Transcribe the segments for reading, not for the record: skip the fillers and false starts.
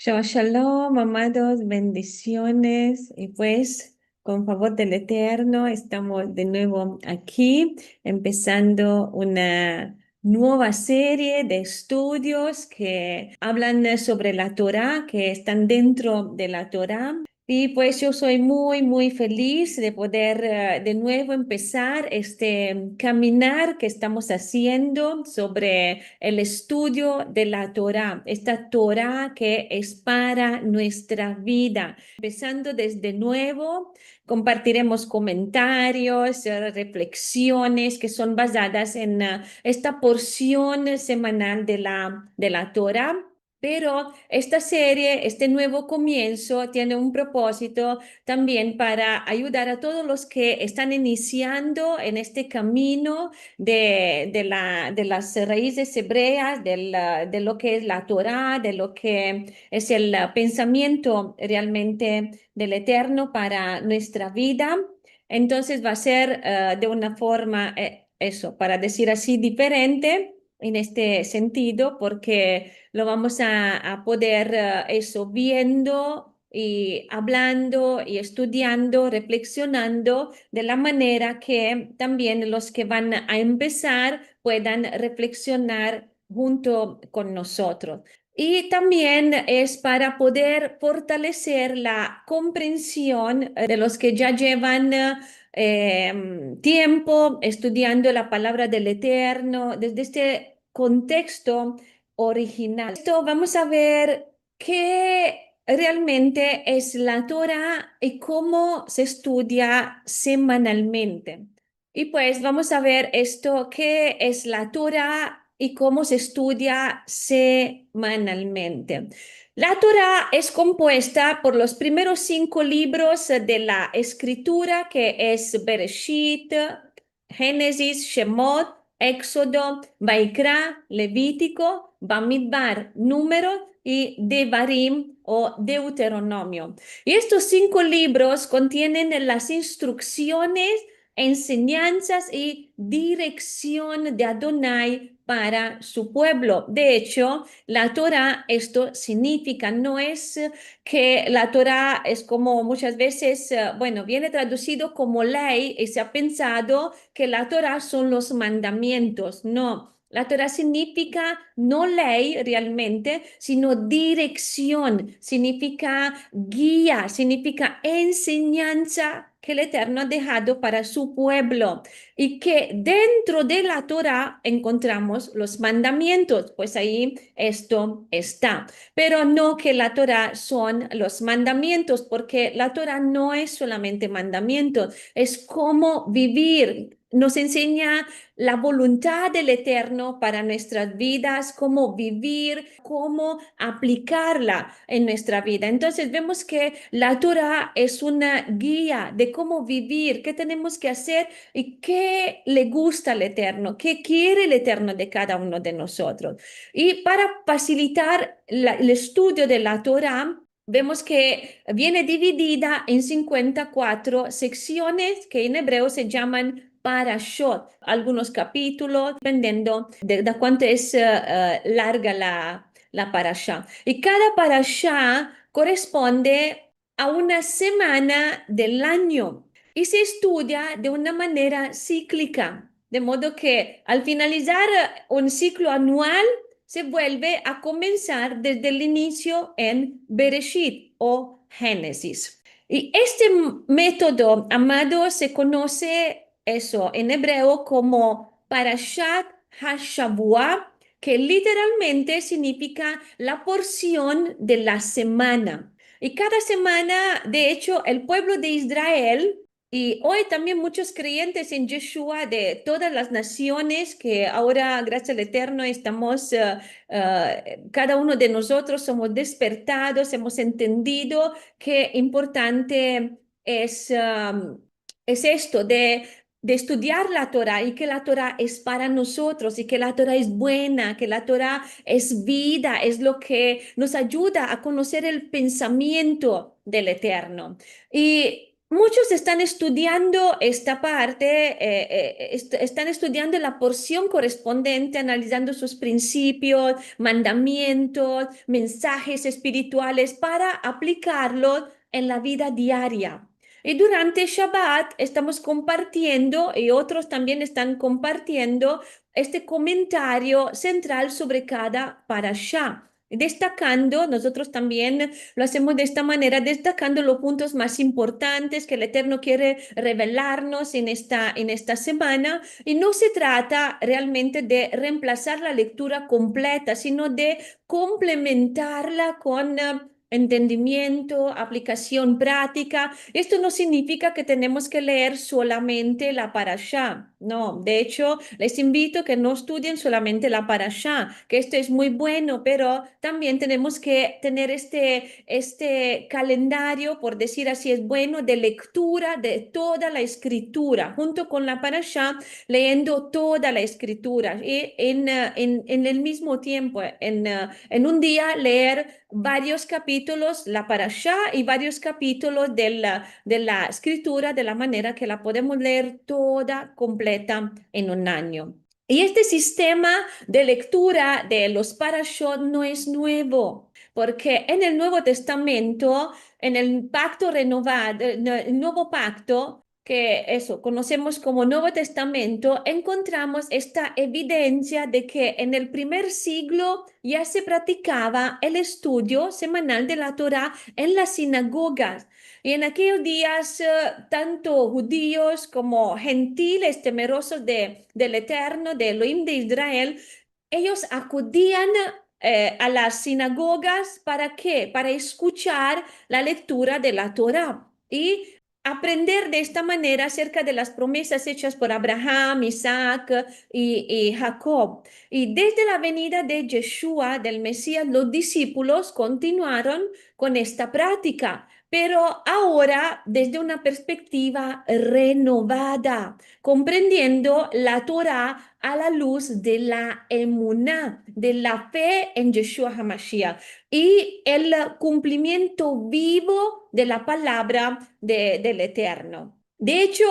Shabbat Shalom, amados, bendiciones. Y pues, con favor del Eterno, estamos de nuevo aquí, empezando una nueva serie de estudios que hablan sobre la Torá, que están dentro de la Torá. Y pues yo soy muy feliz de poder de nuevo empezar este caminar que estamos haciendo sobre el estudio de la Torá, esta Torá que es para nuestra vida. Empezando desde nuevo, compartiremos comentarios, reflexiones que son basadas en esta porción semanal de la Torá. Pero esta serie, este nuevo comienzo, tiene un propósito también para ayudar a todos los que están iniciando en este camino de las raíces hebreas, de lo que es la Torá, de lo que es el pensamiento realmente del Eterno para nuestra vida. Entonces va a ser de una forma, eso, para decir así, diferente en este sentido, porque lo vamos a poder, eso, viendo y hablando y estudiando, reflexionando de la manera que también los que van a empezar puedan reflexionar junto con nosotros. Y también es para poder fortalecer la comprensión de los que ya llevan tiempo estudiando la palabra del Eterno desde este contexto original. Esto vamos a ver qué realmente es la Torah y cómo se estudia semanalmente. Y pues vamos a ver esto, qué es la Torah y cómo se estudia semanalmente. La Torah es compuesta por los primeros 5 libros de la escritura, que es Bereshit, Génesis, Shemot, Éxodo, Vaikra, Levítico, Bamidbar, Número y Devarim o Deuteronomio. Y estos 5 libros contienen las instrucciones, enseñanzas y dirección de Adonai para su pueblo. De hecho, la Torah, esto significa, no es que la Torah es como muchas veces, bueno, viene traducido como ley y se ha pensado que la Torah son los mandamientos. No. La Torah significa no ley realmente, sino dirección, significa guía, significa enseñanza que el Eterno ha dejado para su pueblo y que dentro de la Torah encontramos los mandamientos, pues ahí esto está. Pero no que la Torah son los mandamientos, porque la Torah no es solamente mandamientos, es cómo vivir. Nos enseña la voluntad del Eterno para nuestras vidas, cómo vivir, cómo aplicarla en nuestra vida. Entonces vemos que la Torah es una guía de cómo vivir, qué tenemos que hacer y qué le gusta al Eterno, qué quiere el Eterno de cada uno de nosotros. Y para facilitar el estudio de la Torah, vemos que viene dividida en 54 secciones que en hebreo se llaman parashot, algunos capítulos, dependiendo de cuánto es larga la parashá. Y cada parashá corresponde a una semana del año y se estudia de una manera cíclica, de modo que al finalizar un ciclo anual se vuelve a comenzar desde el inicio en Bereshit o Génesis. Y este método, amado, se conoce eso en hebreo como Parashat HaShavua, que literalmente significa la porción de la semana. Y cada semana, de hecho, el pueblo de Israel y hoy también muchos creyentes en Yeshua de todas las naciones que ahora, gracias al Eterno, estamos, cada uno de nosotros somos despertados, hemos entendido qué importante es esto de estudiar la Torah y que la Torah es para nosotros y que la Torah es buena, que la Torah es vida, es lo que nos ayuda a conocer el pensamiento del Eterno. Y Muchos están estudiando esta parte, están estudiando la porción correspondiente, analizando sus principios, mandamientos, mensajes espirituales para aplicarlos en la vida diaria. Y durante Shabbat estamos compartiendo, y otros también están compartiendo, este comentario central sobre cada parashá. Destacando, nosotros también lo hacemos de esta manera, destacando los puntos más importantes que el Eterno quiere revelarnos en esta semana. Y no se trata realmente de reemplazar la lectura completa, sino de complementarla con entendimiento, aplicación práctica. Esto no significa que tenemos que leer solamente la parashá. No, de hecho, les invito a que no estudien solamente la parashá, que esto es muy bueno, pero también tenemos que tener este calendario, por decir así, es bueno, de lectura de toda la escritura, junto con la parashá, leyendo toda la escritura y en el mismo tiempo, en un día leer varios capítulos, la parashá y varios capítulos de la escritura, de la manera que la podemos leer toda completa en un año. Y este sistema de lectura de los parashot no es nuevo, porque en el Nuevo Testamento, en el pacto renovado, el nuevo pacto, que eso conocemos como Nuevo Testamento, encontramos esta evidencia de que en el primer siglo ya se practicaba el estudio semanal de la Torá en las sinagogas. Y en aquellos días, tanto judíos como gentiles temerosos del Eterno, de Elohim de Israel, ellos acudían a las sinagogas ¿para qué? Para escuchar la lectura de la Torá y aprender de esta manera acerca de las promesas hechas por Abraham, Isaac y Jacob. Y desde la venida de Yeshua, del Mesías, los discípulos continuaron con esta práctica, pero ahora desde una perspectiva renovada, comprendiendo la Torá a la luz de la emuná, de la fe en Yeshua HaMashiach y el cumplimiento vivo de la palabra del Eterno. De hecho,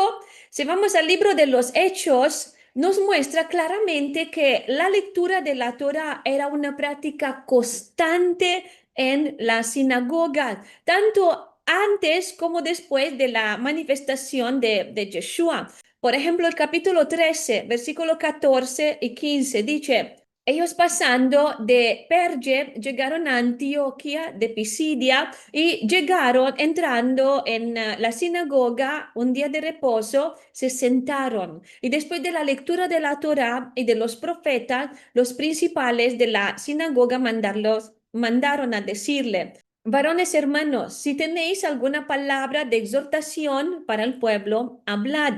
si vamos al libro de los Hechos, nos muestra claramente que la lectura de la Torá era una práctica constante en la sinagoga, tanto antes como después de la manifestación de Yeshua. Por ejemplo, el capítulo 13, versículo 14 y 15 dice, ellos pasando de Perge llegaron a Antioquía de Pisidia y llegaron entrando en la sinagoga un día de reposo, se sentaron. Y después de la lectura de la Torá y de los profetas, los principales de la sinagoga mandaron a decirle, varones hermanos, si tenéis alguna palabra de exhortación para el pueblo, hablad.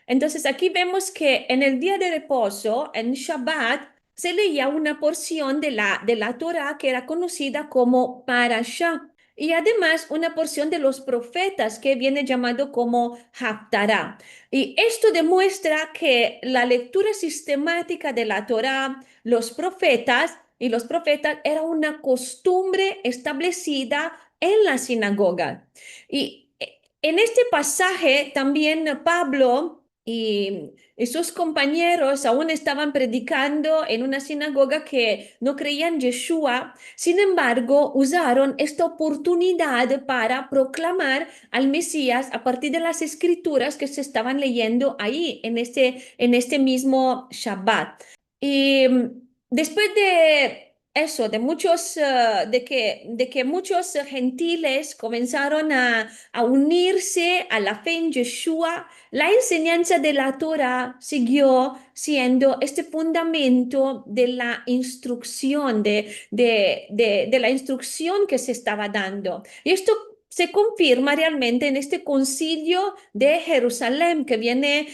Entonces aquí vemos que en el día de reposo, en Shabbat, se leía una porción de la Torá que era conocida como Parashá y además una porción de los profetas que viene llamado como Haftará. Y esto demuestra que la lectura sistemática de la Torá, los profetas y los profetas era una costumbre establecida en la sinagoga. Y en este pasaje también Pablo y sus compañeros aún estaban predicando en una sinagoga que no creían en Yeshua. Sin embargo, usaron esta oportunidad para proclamar al Mesías a partir de las escrituras que se estaban leyendo ahí en este mismo Shabbat. Y después de eso, de muchos, de que muchos gentiles comenzaron a unirse a la fe en Yeshua, la enseñanza de la Torah siguió siendo este fundamento de la instrucción, de la instrucción que se estaba dando. Y esto se confirma realmente en este concilio de Jerusalén que viene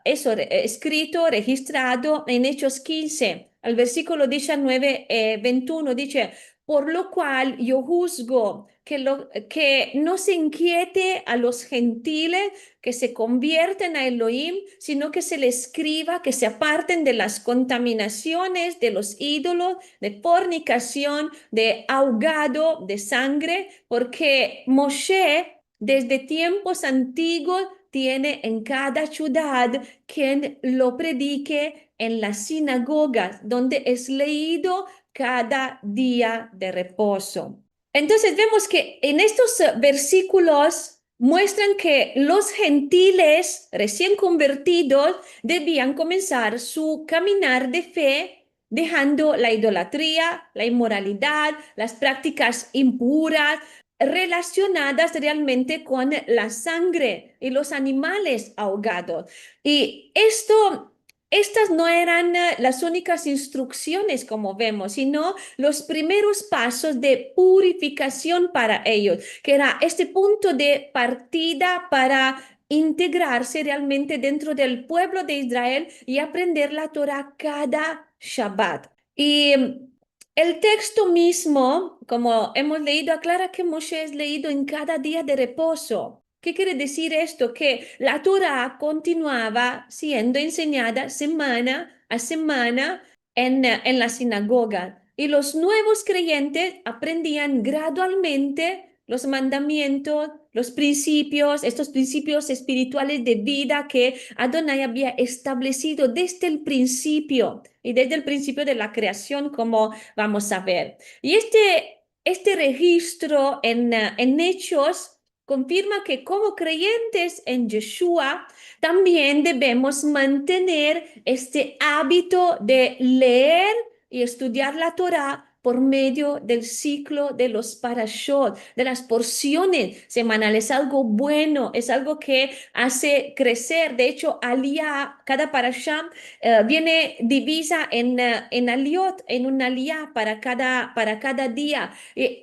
escrito, registrado en Hechos 15, al versículo 19, 21, dice, por lo cual yo juzgo que no se inquiete a los gentiles que se convierten a Elohim, sino que se les escriba que se aparten de las contaminaciones de los ídolos, de fornicación, de ahogado, de sangre, porque Moshe desde tiempos antiguos tiene en cada ciudad quien lo predique en las sinagogas, donde es leído cada día de reposo. Entonces vemos que en estos versículos muestran que los gentiles recién convertidos debían comenzar su caminar de fe dejando la idolatría, la inmoralidad, las prácticas impuras relacionadas realmente con la sangre y los animales ahogados. Y estas no eran las únicas instrucciones, como vemos, sino los primeros pasos de purificación para ellos, que era este punto de partida para integrarse realmente dentro del pueblo de Israel y aprender la Torah cada Shabbat. Y el texto mismo, como hemos leído, aclara que Moshe es leído en cada día de reposo. ¿Qué quiere decir esto? Que la Torah continuaba siendo enseñada semana a semana en la sinagoga y los nuevos creyentes aprendían gradualmente los mandamientos, los principios, estos principios espirituales de vida que Adonai había establecido desde el principio y desde el principio de la creación, como vamos a ver. Y este registro en Hechos confirma que como creyentes en Yeshua, también debemos mantener este hábito de leer y estudiar la Torah por medio del ciclo de los parashot, de las porciones semanales. Es algo bueno, es algo que hace crecer. De hecho, aliyah, cada parashá viene divisa en aliot, en un aliyah para cada día.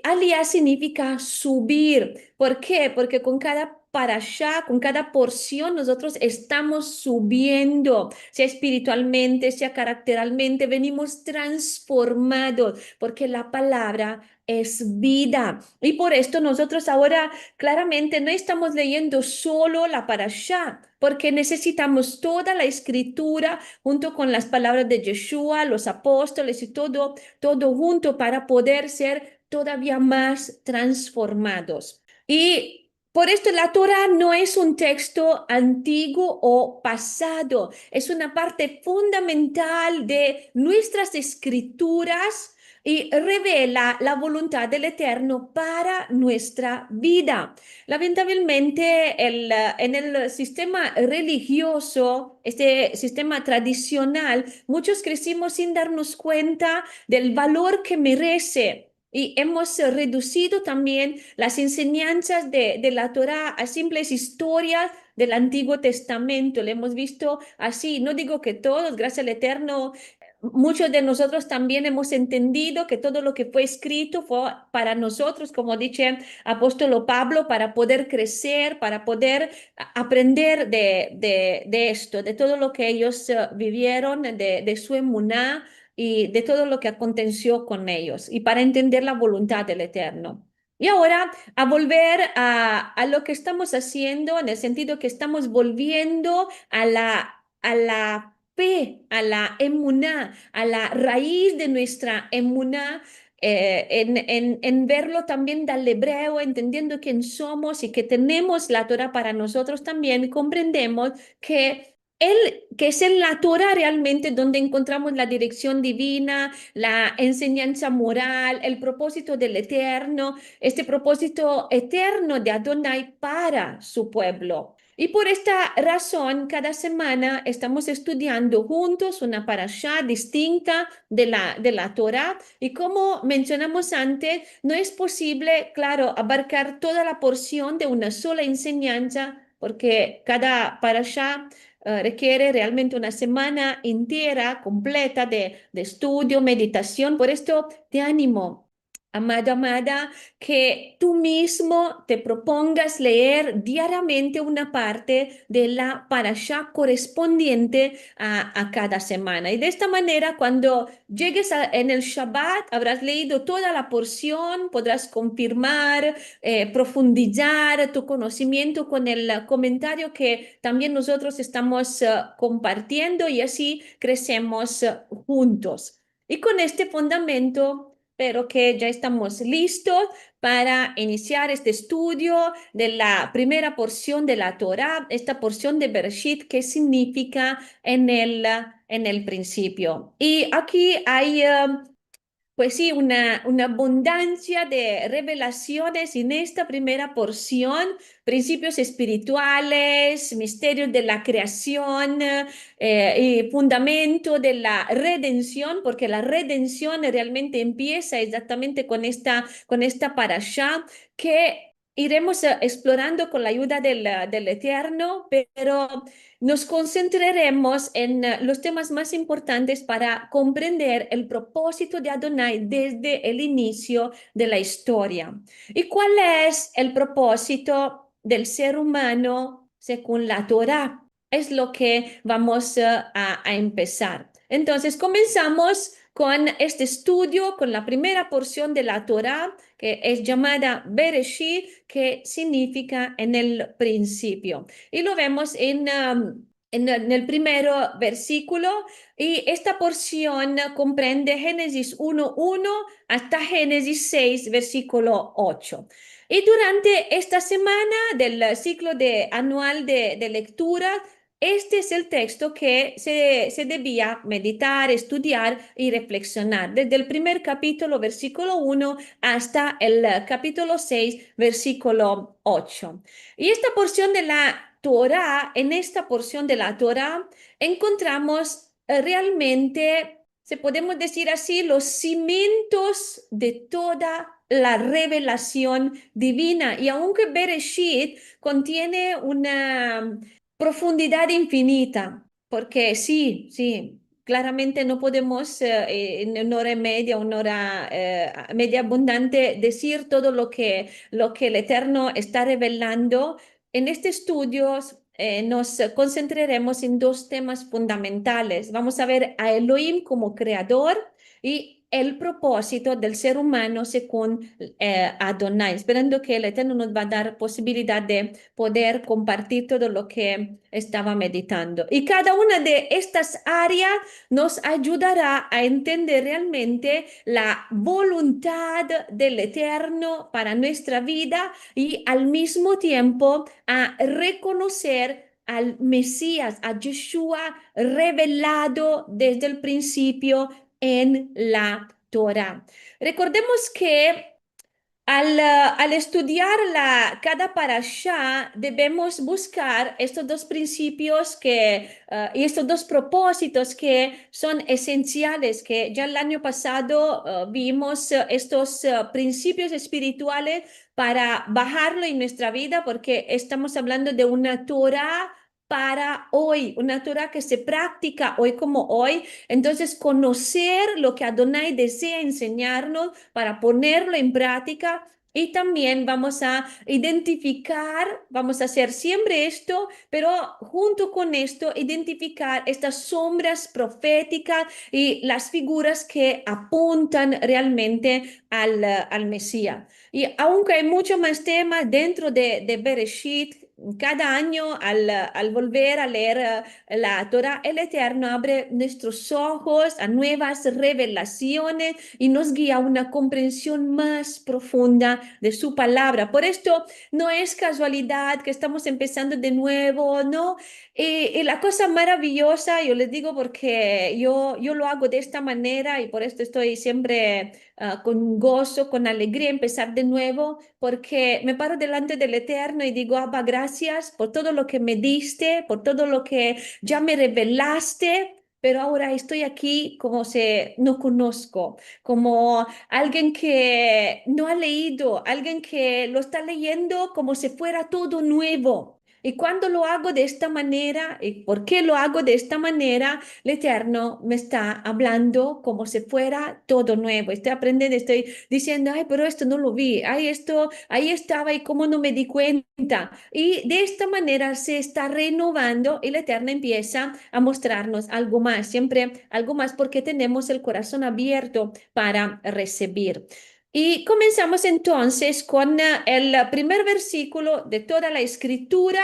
Aliyah significa subir. ¿Por qué? Porque con cada parashá, con cada porción, nosotros estamos subiendo, sea espiritualmente, sea caracteralmente, venimos transformados, porque la palabra es vida. Y por esto nosotros ahora claramente no estamos leyendo solo la parashá, porque necesitamos toda la escritura junto con las palabras de Yeshua, los apóstoles y todo junto para poder ser todavía más transformados. Y por esto la Torah no es un texto antiguo o pasado, es una parte fundamental de nuestras escrituras y revela la voluntad del Eterno para nuestra vida. Lamentablemente, en el sistema religioso, este sistema tradicional, muchos crecimos sin darnos cuenta del valor que merece. Y hemos reducido también las enseñanzas de la Torá a simples historias del Antiguo Testamento. Lo hemos visto así. No digo que todos, gracias al Eterno, muchos de nosotros también hemos entendido que todo lo que fue escrito fue para nosotros, como dice apóstol Pablo, para poder crecer, para poder aprender de esto, de todo lo que ellos vivieron, de su emuná y de todo lo que aconteció con ellos y para entender la voluntad del Eterno. Y ahora a volver a lo que estamos haciendo, en el sentido que estamos volviendo a la fe, a la emuná, a la raíz de nuestra emuná, en verlo también del hebreo, entendiendo quién somos y que tenemos la Torah para nosotros también, comprendemos que es en la Torah realmente donde encontramos la dirección divina, la enseñanza moral, el propósito del Eterno, este propósito eterno de Adonai para su pueblo. Y por esta razón, cada semana estamos estudiando juntos una parashá distinta de la Torah. Y como mencionamos antes, no es posible, claro, abarcar toda la porción de una sola enseñanza, porque cada parashá requiere realmente una semana entera, completa de estudio, meditación. Por esto te animo, amado, amada, que tú mismo te propongas leer diariamente una parte de la parashá correspondiente a cada semana. Y de esta manera, cuando llegues en el Shabbat, habrás leído toda la porción, podrás confirmar, profundizar tu conocimiento con el comentario que también nosotros estamos compartiendo y así crecemos juntos. Y con este fundamento pero que ya estamos listos para iniciar este estudio de la primera porción de la Torá, esta porción de Bereshit que significa en el principio. Y aquí hay pues sí, una abundancia de revelaciones en esta primera porción, principios espirituales, misterios de la creación y fundamento de la redención, porque la redención realmente empieza exactamente con esta parashá que iremos explorando con la ayuda del Eterno, pero nos concentraremos en los temas más importantes para comprender el propósito de Adonai desde el inicio de la historia. ¿Y cuál es el propósito del ser humano según la Torá? Es lo que vamos a empezar. Entonces, comenzamos con este estudio, con la primera porción de la Torá, que es llamada Bereshit, que significa en el principio. Y lo vemos en el primer versículo, y esta porción comprende Génesis 1:1 hasta Génesis 6, versículo 8. Y durante esta semana del ciclo anual de lectura, este es el texto que se debía meditar, estudiar y reflexionar, desde el primer capítulo, versículo 1, hasta el capítulo 6, versículo 8. Y esta porción de la Torá, en esta porción de la Torá, encontramos realmente, se podemos decir así, los cimientos de toda la revelación divina. Y aunque Bereshit contiene una profundidad infinita, porque sí, sí, claramente no podemos en una hora y media, una hora media abundante decir todo lo que el Eterno está revelando. En este estudio nos concentraremos en dos temas fundamentales. Vamos a ver a Elohim como creador y el propósito del ser humano según Adonai, esperando que el Eterno nos va a dar posibilidad de poder compartir todo lo que estaba meditando. Y cada una de estas áreas nos ayudará a entender realmente la voluntad del Eterno para nuestra vida y al mismo tiempo a reconocer al Mesías, a Yeshua revelado desde el principio en la Torah. Recordemos que al estudiar cada parashá, debemos buscar estos dos principios y estos dos propósitos que son esenciales, que ya el año pasado vimos estos principios espirituales para bajarlo en nuestra vida, porque estamos hablando de una Torah para hoy, una Torah que se practica hoy como hoy. Entonces, conocer lo que Adonai desea enseñarnos para ponerlo en práctica. Y también vamos a identificar, vamos a hacer siempre esto, pero junto con esto, identificar estas sombras proféticas y las figuras que apuntan realmente al Mesías. Y aunque hay muchos más temas dentro de Bereshit, cada año al volver a leer la Torah, el Eterno abre nuestros ojos a nuevas revelaciones y nos guía a una comprensión más profunda de su palabra. Por esto no es casualidad que estamos empezando de nuevo, ¿no? Y la cosa maravillosa, yo les digo porque yo lo hago de esta manera y por esto estoy siempre con gozo, con alegría, empezar de nuevo, porque me paro delante del Eterno y digo, Abba, gracias por todo lo que me diste, por todo lo que ya me revelaste. Pero ahora estoy aquí como si no conozco, como alguien que no ha leído, alguien que lo está leyendo como si fuera todo nuevo. Y cuando lo hago de esta manera, ¿y por qué lo hago de esta manera? El Eterno me está hablando como si fuera todo nuevo. Estoy aprendiendo, estoy diciendo, ay, pero esto no lo vi, ay, esto ahí estaba y cómo no me di cuenta. Y de esta manera se está renovando y el Eterno empieza a mostrarnos algo más, siempre algo más porque tenemos el corazón abierto para recibir. Y comenzamos entonces con el primer versículo de toda la escritura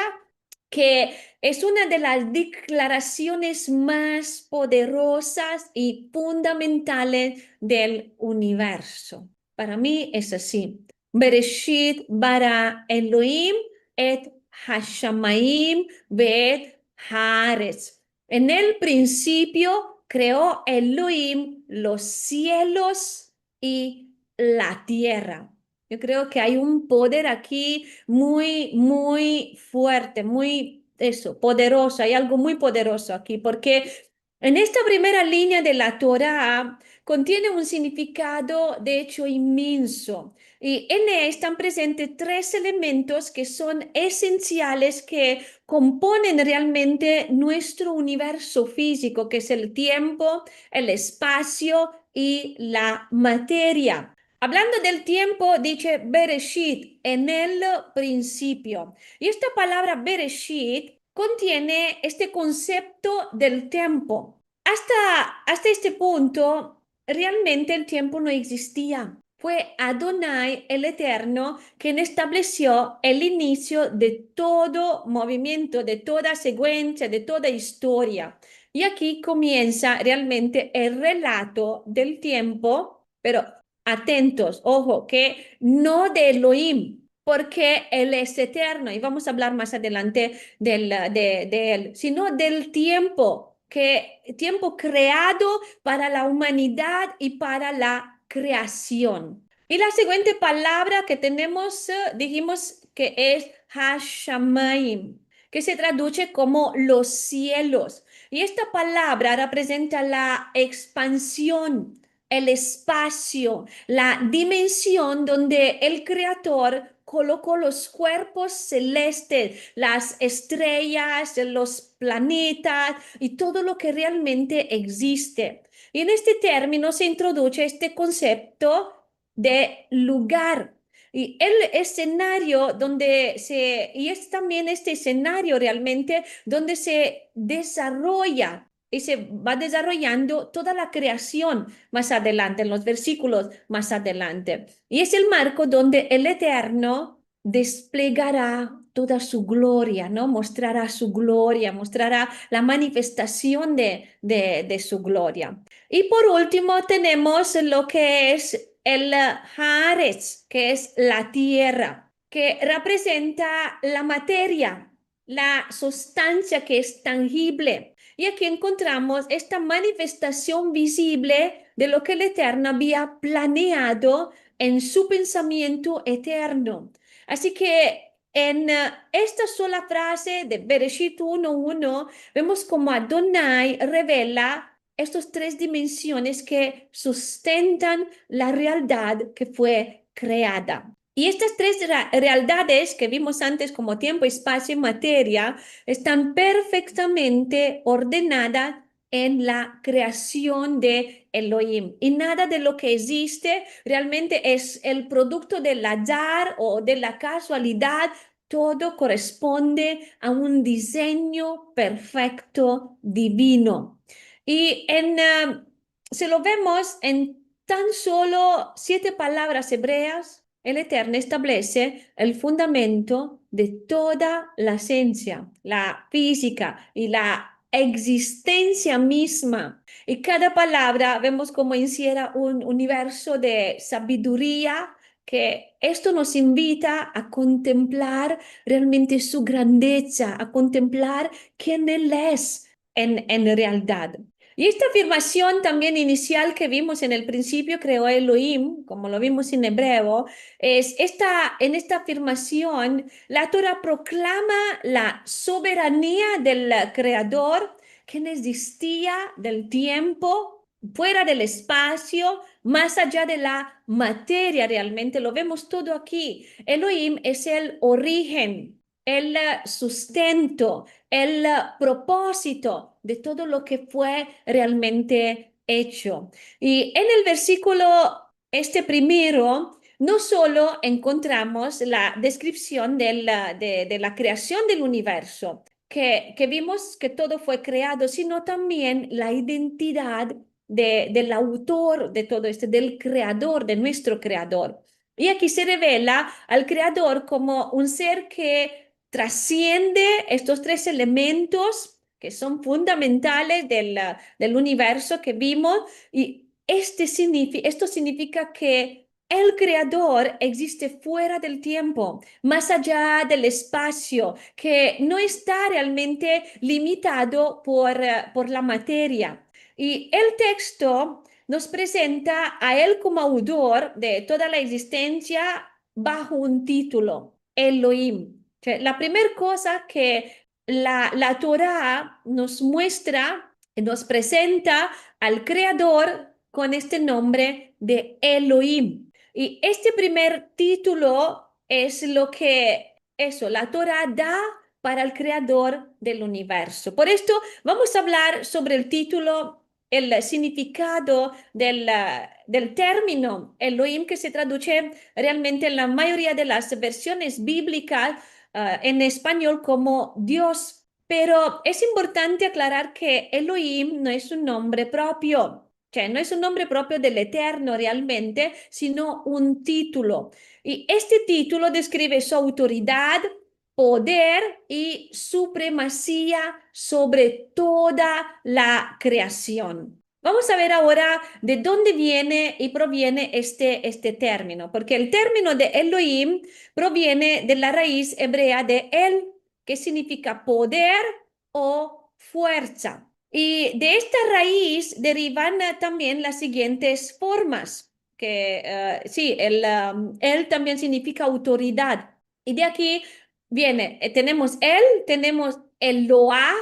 que es una de las declaraciones más poderosas y fundamentales del universo. Para mí es así. Bereshit bara Elohim et Hashamayim ve'et haaretz. En el principio creó Elohim los cielos y la tierra. Yo creo que hay un poder aquí muy fuerte, muy eso, poderoso. Hay algo muy poderoso aquí, porque en esta primera línea de la Torá contiene un significado, de hecho, inmenso. Y en él están presentes tres elementos que son esenciales, que componen realmente nuestro universo físico, que es el tiempo, el espacio y la materia. Hablando del tiempo, dice Bereshit, en el principio. Y esta palabra Bereshit contiene este concepto del tiempo. Hasta este punto, realmente el tiempo no existía. Fue Adonai el Eterno quien estableció el inicio de todo movimiento, de toda secuencia, de toda historia. Y aquí comienza realmente el relato del tiempo, pero atentos, ojo, que no de Elohim, porque Él es eterno y vamos a hablar más adelante de Él, sino del tiempo, tiempo creado para la humanidad y para la creación. Y la siguiente palabra que tenemos, dijimos que es Hashamayim, que se traduce como los cielos. Y esta palabra representa la expansión, el espacio, la dimensión donde el Creador colocó los cuerpos celestes, las estrellas, los planetas y todo lo que realmente existe. Y en este término se introduce este concepto de lugar. Y el escenario y es también este escenario realmente donde se desarrolla y se va desarrollando toda la creación más adelante, en los versículos más adelante. Y es el marco donde el Eterno desplegará toda su gloria, ¿no? Mostrará su gloria, mostrará la manifestación de su gloria. Y por último tenemos lo que es el Haaretz, que es la tierra, que representa la materia, la sustancia que es tangible. Y aquí encontramos esta manifestación visible de lo que el Eterno había planeado en su pensamiento eterno. Así que en esta sola frase de Bereshit 1:1 vemos como Adonai revela estas tres dimensiones que sustentan la realidad que fue creada. Y estas tres realidades que vimos antes como tiempo, espacio y materia están perfectamente ordenadas en la creación de Elohim. Y nada de lo que existe realmente es el producto del azar o de la casualidad. Todo corresponde a un diseño perfecto divino. Y si lo vemos en tan solo 7 palabras hebreas, el Eterno establece el fundamento de toda la ciencia, la física y la existencia misma. Y cada palabra vemos como encierra un universo de sabiduría, que esto nos invita a contemplar realmente su grandeza, a contemplar quién Él es en realidad. Y esta afirmación también inicial que vimos en el principio, creó Elohim, como lo vimos en hebreo, en esta afirmación, la Torah proclama la soberanía del Creador, que no existía del tiempo, fuera del espacio, más allá de la materia realmente. Lo vemos todo aquí. Elohim es el origen, el sustento, el propósito de todo lo que fue realmente hecho. Y en el versículo este primero, no solo encontramos la descripción de la creación del universo, que vimos que todo fue creado, sino también la identidad del autor de todo esto, del creador, de nuestro creador. Y aquí se revela al creador como un ser que trasciende estos tres elementos que son fundamentales del universo que vimos y esto significa que el creador existe fuera del tiempo, más allá del espacio, que no está realmente limitado por la materia. Y el texto nos presenta a él como autor de toda la existencia bajo un título, Elohim. La primera cosa que la Torá nos muestra, nos presenta al creador con este nombre de Elohim. Y este primer título es lo que la Torá da para el creador del universo. Por esto vamos a hablar sobre el título, el significado del término Elohim, que se traduce realmente en la mayoría de las versiones bíblicas en español como Dios. Pero es importante aclarar que Elohim no es un nombre propio. No es un nombre propio del Eterno realmente, sino un título. Y este título describe su autoridad, poder y supremacía sobre toda la creación. Vamos a ver ahora de dónde viene y proviene este término, porque el término de Elohim proviene de la raíz hebrea de El, que significa poder o fuerza. Y de esta raíz derivan también las siguientes formas, que sí, el también significa autoridad. Y de aquí viene, tenemos tenemos el Loa,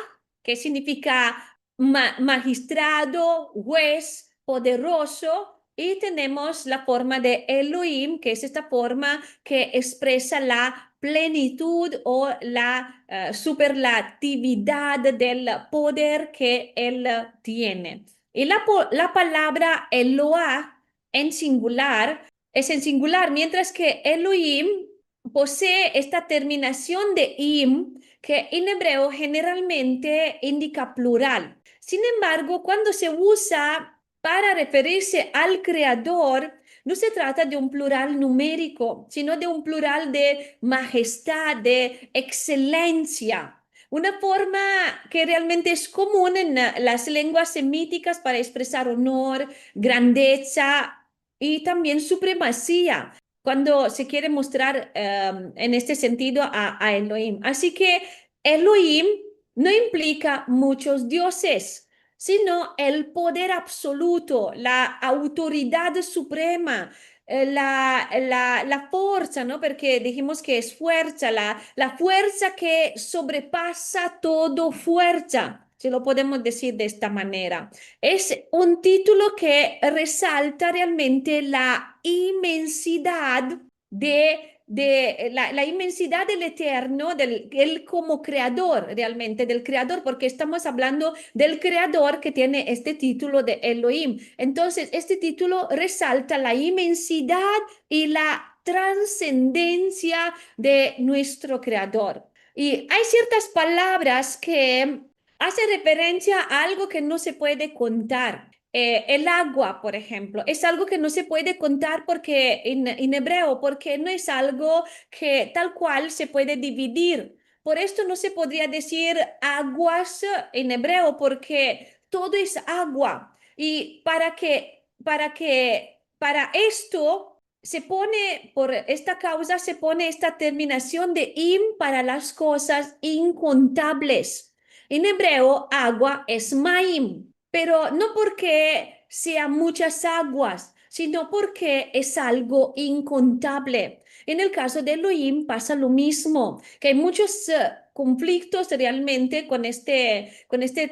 que significa magistrado, juez, poderoso, y tenemos la forma de Elohim, que es esta forma que expresa la plenitud o la superlatividad del poder que él tiene. Y la palabra Eloah en singular es en singular, mientras que Elohim posee esta terminación de im, que en hebreo generalmente indica plural. Sin embargo, cuando se usa para referirse al creador, no se trata de un plural numérico, sino de un plural de majestad, de excelencia. Una forma que realmente es común en las lenguas semíticas para expresar honor, grandeza y también supremacía, cuando se quiere mostrar en este sentido a Elohim. Así que Elohim no implica muchos dioses, sino el poder absoluto, la autoridad suprema, la fuerza, ¿no? Porque dijimos que es fuerza, la fuerza que sobrepasa todo fuerza, si lo podemos decir de esta manera. Es un título que resalta realmente la inmensidad de la inmensidad del Eterno, él como creador, realmente, del creador, porque estamos hablando del creador que tiene este título de Elohim. Entonces, este título resalta la inmensidad y la trascendencia de nuestro creador. Y hay ciertas palabras que hacen referencia a algo que no se puede contar. El agua, por ejemplo, es algo que no se puede contar porque en hebreo, porque no es algo que tal cual se puede dividir. Por esto no se podría decir aguas en hebreo porque todo es agua. Y para esto se pone, por esta causa se pone esta terminación de im para las cosas incontables. En hebreo, agua es maim, pero no porque sean muchas aguas, sino porque es algo incontable. En el caso de Elohim pasa lo mismo, que hay muchos conflictos realmente con este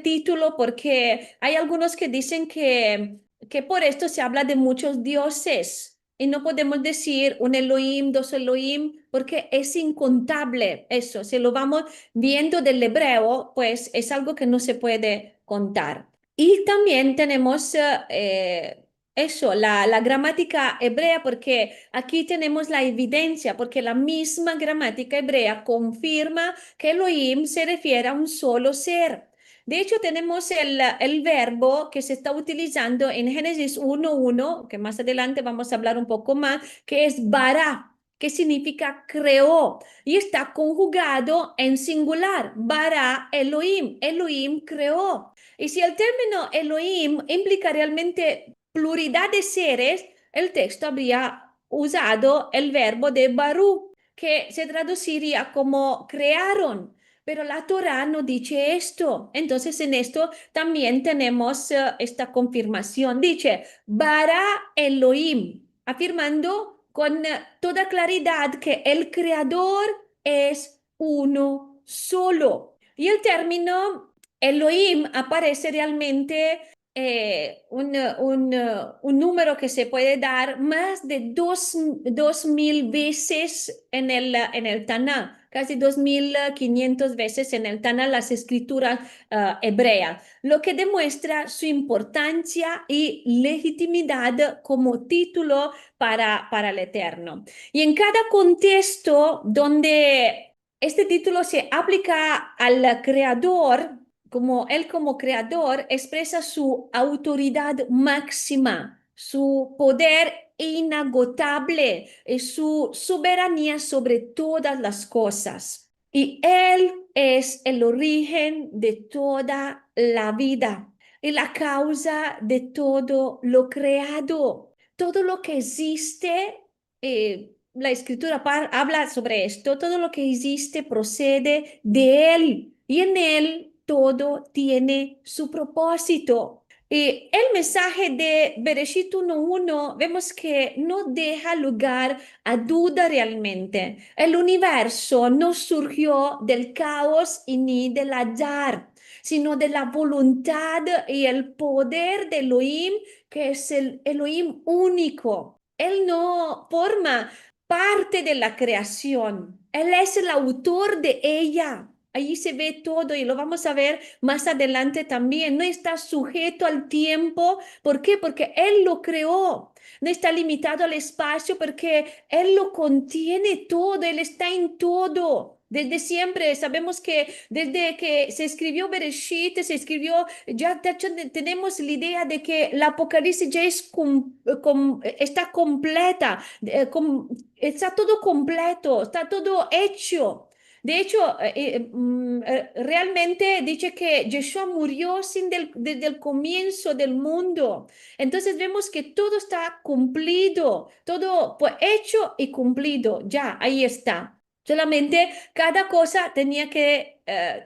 título, porque hay algunos que dicen que por esto se habla de muchos dioses. Y no podemos decir un Elohim, dos Elohim, porque es incontable eso. Si lo vamos viendo del hebreo, pues es algo que no se puede contar. Y también tenemos eso, la gramática hebrea, porque aquí tenemos la evidencia, porque la misma gramática hebrea confirma que Elohim se refiere a un solo ser. De hecho, tenemos el verbo que se está utilizando en Génesis 1:1, que más adelante vamos a hablar un poco más, que es bara. que significa creó, y está conjugado en singular, bara Elohim, Elohim creó. Y si el término Elohim implica realmente pluralidad de seres, el texto habría usado el verbo de Barú, que se traduciría como crearon. Pero la Torá no dice esto. Entonces, en esto también tenemos esta confirmación. Dice, bara Elohim, afirmando con toda claridad que el creador es uno solo. Y el término Elohim aparece realmente un número que se puede dar más de 2000 veces en el Tanaj, casi 2500 veces en el Tanaj, las escrituras hebreas, lo que demuestra su importancia y legitimidad como título para el Eterno. Y en cada contexto donde este título se aplica al Creador, como él como creador expresa su autoridad máxima, su poder inagotable y su soberanía sobre todas las cosas. Y él es el origen de toda la vida y la causa de todo lo creado. Todo lo que existe, la escritura habla sobre esto, todo lo que existe procede de él y en él todo tiene su propósito. Y el mensaje de Bereshit 1:1 vemos que no deja lugar a duda realmente. El universo no surgió del caos y ni del azar, sino de la voluntad y el poder de Elohim, que es el Elohim único. Él no forma parte de la creación. Él es el autor de ella. Allí se ve todo y lo vamos a ver más adelante también. No está sujeto al tiempo. ¿Por qué? Porque Él lo creó. No está limitado al espacio porque Él lo contiene todo. Él está en todo. Desde siempre sabemos que desde que se escribió Bereshit, se escribió, ya tenemos la idea de que el Apocalipsis ya está completa, está todo completo, está todo hecho. De hecho, realmente dice que Yeshua murió desde el comienzo del mundo. Entonces vemos que todo está cumplido, todo pues, hecho y cumplido. Ya, ahí está. Solamente cada cosa tenía que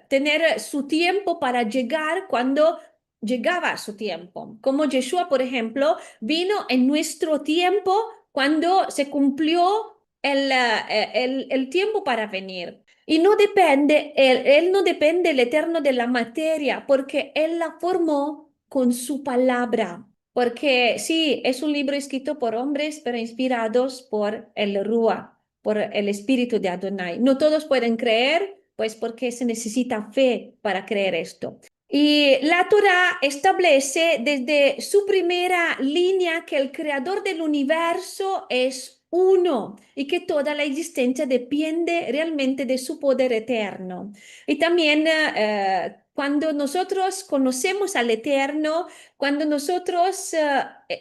tener su tiempo para llegar cuando llegaba su tiempo. Como Yeshua, por ejemplo, vino en nuestro tiempo cuando se cumplió el tiempo para venir. Y no depende, él no depende el eterno de la materia, porque él la formó con su palabra. Porque sí, es un libro escrito por hombres, pero inspirados por el Ruach, por el espíritu de Adonai. No todos pueden creer, pues porque se necesita fe para creer esto. Y la Torá establece desde su primera línea que el creador del universo es uno y que toda la existencia depende realmente de su poder eterno. Y también cuando nosotros conocemos al Eterno, cuando nosotros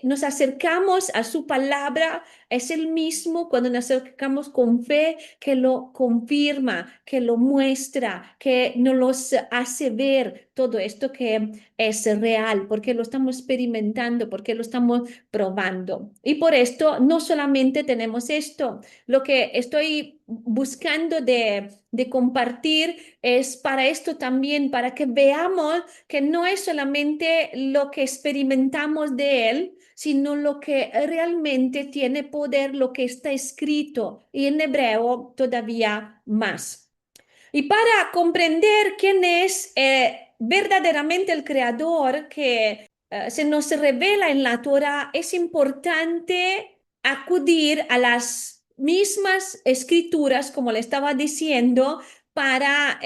nos acercamos a su palabra, es el mismo cuando nos acercamos con fe que lo confirma, que lo muestra, que nos hace ver todo esto que es real, porque lo estamos experimentando, porque lo estamos probando. Y por esto no solamente tenemos esto, lo que estoy buscando de compartir es para esto también, para que veamos que no es solamente lo que experimentamos de Él, sino lo que realmente tiene poder, lo que está escrito, y en hebreo todavía más. Y para comprender quién es verdaderamente el creador que se nos revela en la Torah, es importante acudir a las mismas escrituras, como le estaba diciendo, para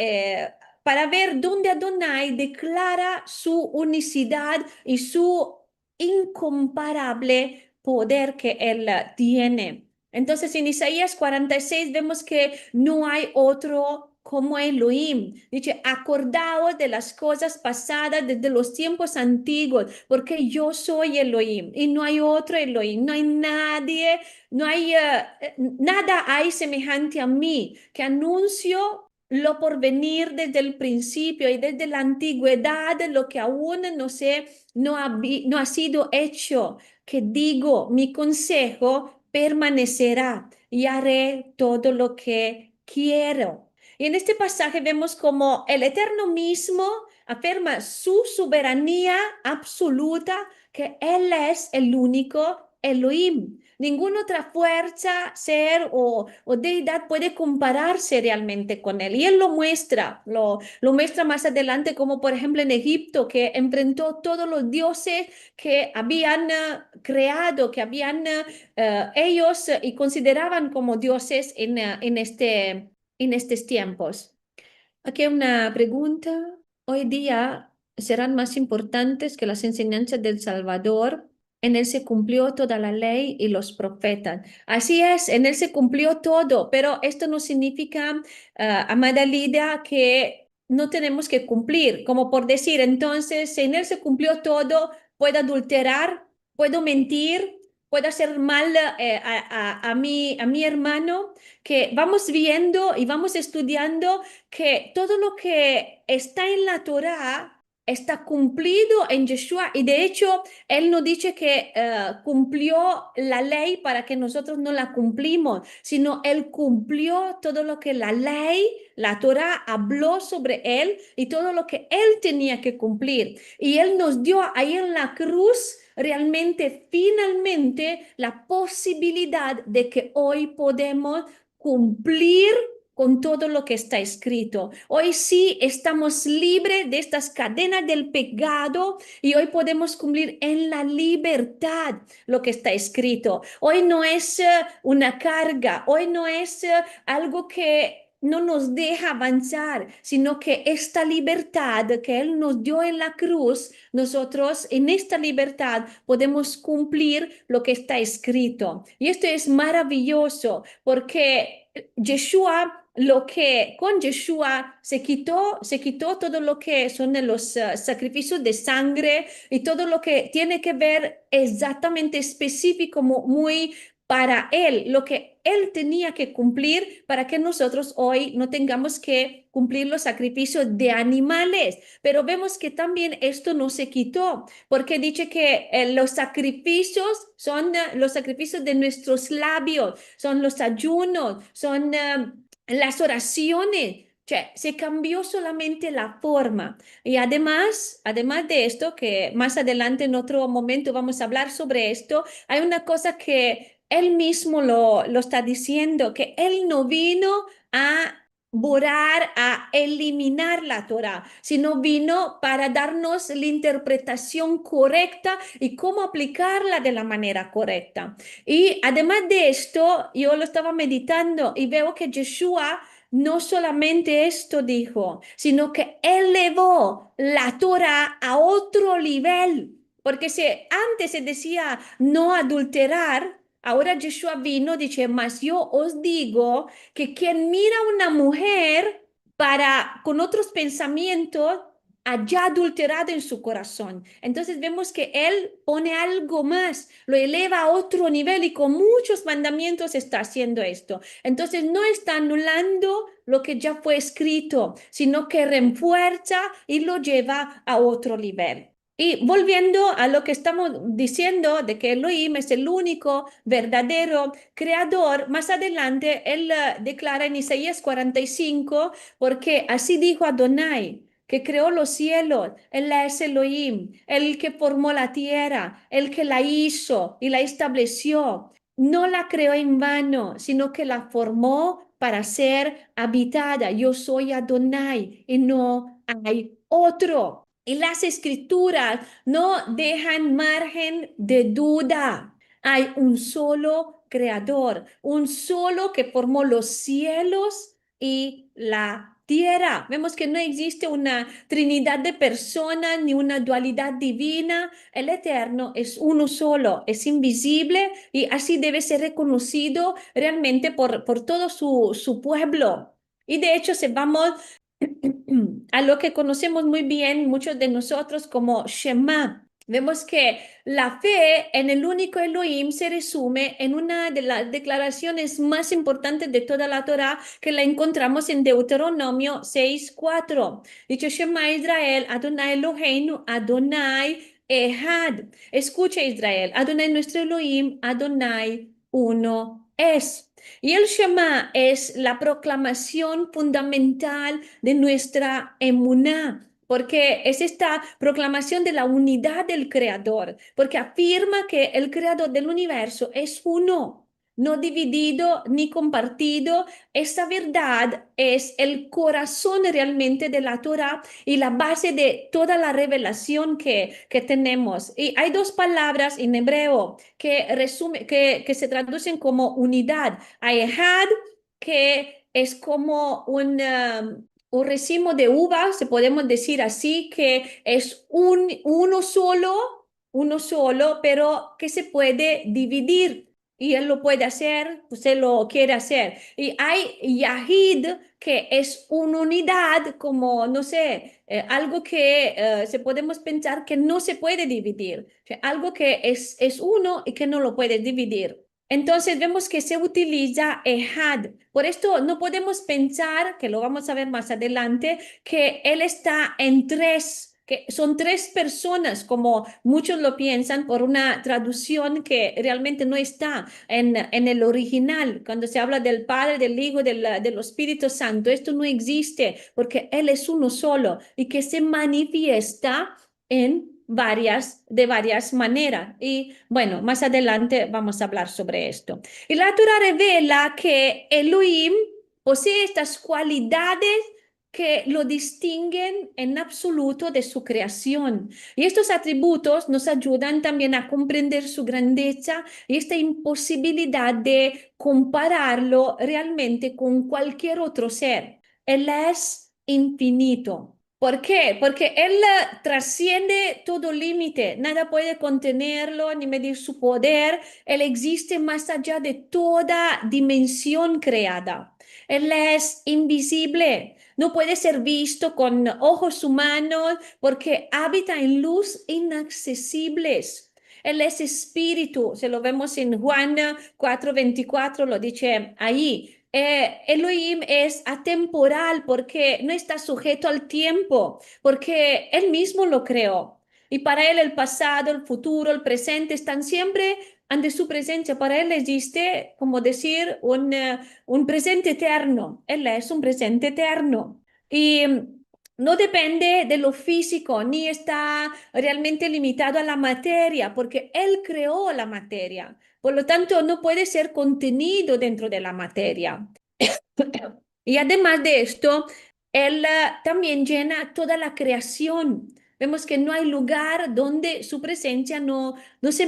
ver dónde Adonai declara su unicidad y su incomparable poder que él tiene. Entonces, en Isaías 46 vemos que no hay otro como Elohim. Dice, acordaos de las cosas pasadas desde los tiempos antiguos, porque yo soy Elohim y no hay otro Elohim, no hay nadie, no hay nada hay semejante a mí, que anuncio lo por venir desde el principio y desde la antigüedad, lo que aún no sé, no ha sido hecho, que digo, mi consejo permanecerá y haré todo lo que quiero. Y en este pasaje vemos como el Eterno mismo afirma su soberanía absoluta, que Él es el único Elohim. Ninguna otra fuerza, ser o deidad puede compararse realmente con Él. Y Él lo muestra más adelante, como por ejemplo en Egipto, que enfrentó todos los dioses que habían creado, que habían ellos y consideraban como dioses en estos tiempos. Aquí una pregunta. Hoy día serán más importantes que las enseñanzas del Salvador. En él se cumplió toda la ley y los profetas. Así es, en él se cumplió todo, pero esto no significa, amada Lidia, que no tenemos que cumplir. Como por decir, entonces, si en él se cumplió todo, puedo adulterar, puedo mentir, puedo hacer mal a mi hermano, que vamos viendo y vamos estudiando que todo lo que está en la Torá está cumplido en Yeshua y de hecho él no dice que cumplió la ley para que nosotros no la cumplimos, sino él cumplió todo lo que la ley, la Torá habló sobre él y todo lo que él tenía que cumplir. Y él nos dio ahí en la cruz realmente, finalmente, la posibilidad de que hoy podemos cumplir con todo lo que está escrito. Hoy sí estamos libres de estas cadenas del pecado y hoy podemos cumplir en la libertad lo que está escrito. Hoy no es una carga, hoy no es algo que no nos deja avanzar, sino que esta libertad que Él nos dio en la cruz, nosotros en esta libertad podemos cumplir lo que está escrito. Y esto es maravilloso porque Yeshua, lo que con Yeshua se quitó todo lo que son los sacrificios de sangre y todo lo que tiene que ver exactamente específico, muy para Él, lo que Él tenía que cumplir para que nosotros hoy no tengamos que cumplir los sacrificios de animales. Pero vemos que también esto no se quitó, porque dice que los sacrificios son los sacrificios de nuestros labios, son los ayunos, son las oraciones. Cioè, se cambió solamente la forma. Y además de esto, que más adelante en otro momento vamos a hablar sobre esto, hay una cosa que él mismo lo está diciendo, que él no vino a borrar, a eliminar la Torah, sino vino para darnos la interpretación correcta y cómo aplicarla de la manera correcta. Y además de esto, yo lo estaba meditando y veo que Yeshua no solamente esto dijo, sino que elevó la Torah a otro nivel. Porque si antes se decía no adulterar, ahora Yeshua vino, dice, mas yo os digo que quien mira a una mujer para con otros pensamientos haya adulterado en su corazón. Entonces vemos que él pone algo más, lo eleva a otro nivel y con muchos mandamientos está haciendo esto. Entonces no está anulando lo que ya fue escrito, sino que refuerza y lo lleva a otro nivel. Y volviendo a lo que estamos diciendo de que Elohim es el único verdadero creador, más adelante él declara en Isaías 45, porque así dijo Adonai, que creó los cielos, él es Elohim, el que formó la tierra, el que la hizo y la estableció. No la creó en vano, sino que la formó para ser habitada. Yo soy Adonai y no hay otro. Y las escrituras no dejan margen de duda. Hay un solo creador, un solo que formó los cielos y la tierra. Vemos que no existe una trinidad de personas ni una dualidad divina. El Eterno es uno solo, es invisible y así debe ser reconocido realmente por todo su pueblo. Y de hecho, si vamos a lo que conocemos muy bien muchos de nosotros como Shema, vemos que la fe en el único Elohim se resume en una de las declaraciones más importantes de toda la Torá, que la encontramos en Deuteronomio 6:4. Dicho: Shema Israel, Adonai Eloheinu, Adonai Ehad. Escucha, Israel, Adonai nuestro Elohim, Adonai uno es. Y el Shema es la proclamación fundamental de nuestra emuná, porque es esta proclamación de la unidad del Creador, porque afirma que el Creador del universo es uno, no dividido ni compartido. Esta verdad es el corazón realmente de la Torá y la base de toda la revelación que tenemos. Y hay dos palabras en hebreo que se traducen como unidad. Hay Ehad, que es como un racimo de uvas, se podemos decir así, que es uno solo, pero que se puede dividir. Y él lo puede hacer, usted lo quiere hacer. Y hay Yahid, que es una unidad, como, no sé, algo que se podemos pensar que no se puede dividir, o sea, algo que es uno y que no lo puedes dividir. Entonces vemos que se utiliza Ehad. Por esto no podemos pensar, que lo vamos a ver más adelante, que él está en tres, que son tres personas, como muchos lo piensan por una traducción que realmente no está en el original. Cuando se habla del Padre, del Hijo, del Espíritu Santo, esto no existe porque Él es uno solo y que se manifiesta de varias maneras. Y bueno, más adelante vamos a hablar sobre esto. Y la Torah revela que Elohim posee estas cualidades que lo distinguen en absoluto de su creación. Y estos atributos nos ayudan también a comprender su grandeza y esta imposibilidad de compararlo realmente con cualquier otro ser. Él es infinito. ¿Por qué? Porque Él trasciende todo límite, nada puede contenerlo ni medir su poder. Él existe más allá de toda dimensión creada. Él es invisible, no puede ser visto con ojos humanos porque habita en luz inaccesibles. Él es espíritu, se lo vemos en Juan 4:24, lo dice ahí. Elohim es atemporal porque no está sujeto al tiempo, porque Él mismo lo creó. Y para Él el pasado, el futuro, el presente están siempre ante su presencia. Para Él existe, como decir, un presente eterno. Él es un presente eterno. Y no depende de lo físico, ni está realmente limitado a la materia, porque Él creó la materia. Por lo tanto, no puede ser contenido dentro de la materia. Y además de esto, Él también llena toda la creación. Vemos que no hay lugar donde su presencia no se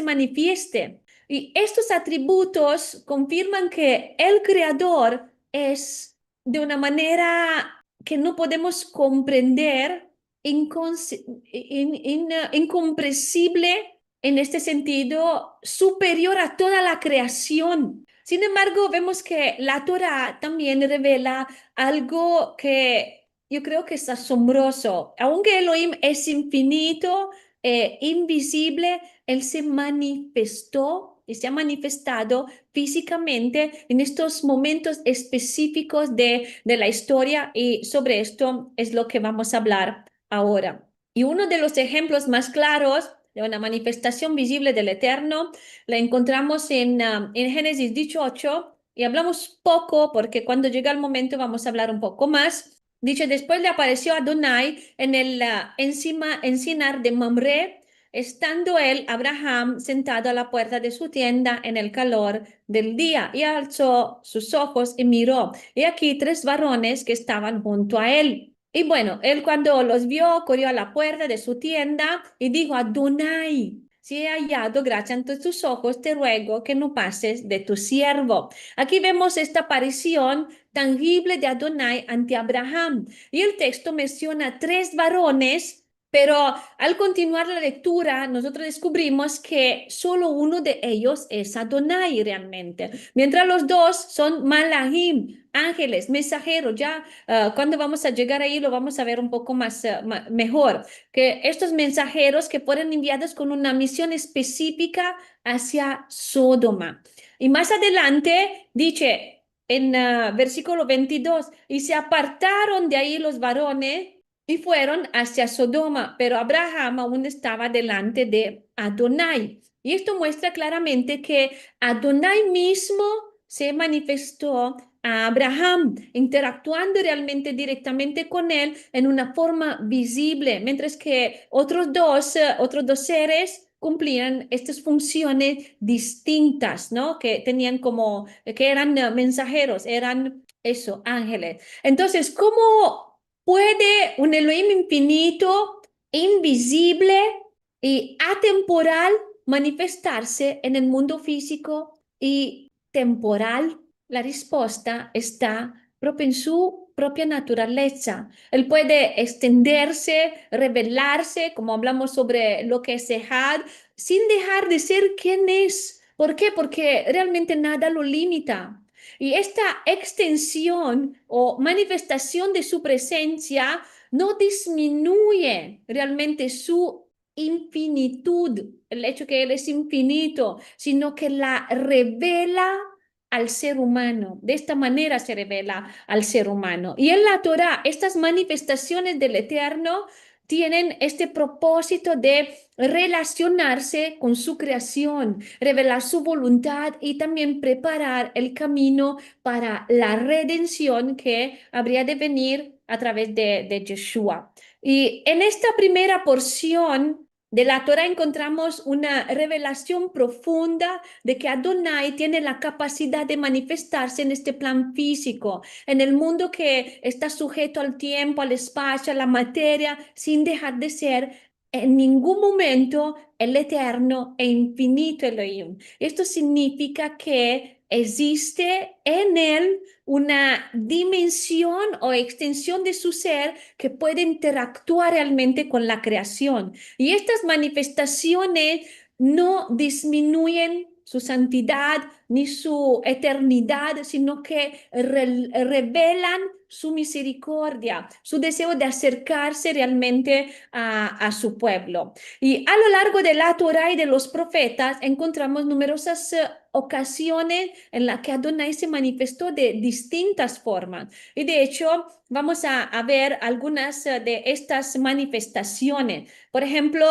manifieste. Y estos atributos confirman que el Creador es de una manera que no podemos comprender, incomprensible en este sentido, superior a toda la creación. Sin embargo, vemos que la Torá también revela algo que yo creo que es asombroso. Aunque Elohim es infinito, invisible, Él se manifestó y se ha manifestado físicamente en estos momentos específicos de la historia, y sobre esto es lo que vamos a hablar ahora. Y uno de los ejemplos más claros de una manifestación visible del Eterno la encontramos en Génesis 18, y hablamos poco porque cuando llega el momento vamos a hablar un poco más. Dicho: después le apareció Adonai en el encinar de Mamre, estando él, Abraham, sentado a la puerta de su tienda en el calor del día, y alzó sus ojos y miró, y aquí tres varones que estaban junto a él. Y bueno, él cuando los vio, corrió a la puerta de su tienda y dijo: Adonai, si he hallado gracia ante tus ojos, te ruego que no pases de tu siervo. Aquí vemos esta aparición tangible de Adonai ante Abraham. Y el texto menciona tres varones Pero al continuar la lectura, nosotros descubrimos que solo uno de ellos es Adonai realmente, mientras los dos son Malahim, ángeles, mensajeros. Ya cuando vamos a llegar ahí lo vamos a ver un poco más mejor, que estos mensajeros que fueron enviados con una misión específica hacia Sodoma. Y más adelante dice en versículo 22, y se apartaron de ahí los varones y fueron hacia Sodoma, pero Abraham aún estaba delante de Adonai. Y esto muestra claramente que Adonai mismo se manifestó a Abraham, interactuando realmente directamente con él en una forma visible, mientras que otros dos seres cumplían estas funciones distintas, ¿no? Que tenían como, que eran mensajeros, eran eso, ángeles. Entonces, ¿cómo puede un Elohim infinito, invisible y atemporal manifestarse en el mundo físico y temporal? La risposta está proprio en su propia naturaleza. Él puede extenderse, revelarse, como hablamos sobre lo que es Ejad, sin dejar de ser quien es. ¿Por qué? Porque realmente nada lo limita. Y esta extensión o manifestación de su presencia no disminuye realmente su infinitud, el hecho que Él es infinito, sino que la revela al ser humano. De esta manera se revela al ser humano. Y en la Torah, estas manifestaciones del Eterno tienen este propósito de relacionarse con su creación, revelar su voluntad y también preparar el camino para la redención que habría de venir a través de Yeshua. Y en esta primera porción de la Torah encontramos una revelación profunda de que Adonai tiene la capacidad de manifestarse en este plan físico, en el mundo que está sujeto al tiempo, al espacio, a la materia, sin dejar de ser en ningún momento el eterno e infinito Elohim. Esto significa que existe en él una dimensión o extensión de su ser que puede interactuar realmente con la creación. Y estas manifestaciones no disminuyen su santidad ni su eternidad, sino que revelan su misericordia, su deseo de acercarse realmente a su pueblo. Y a lo largo de la Torah y de los profetas encontramos numerosas ocasiones en las que Adonai se manifestó de distintas formas. Y de hecho, vamos a ver algunas de estas manifestaciones. Por ejemplo,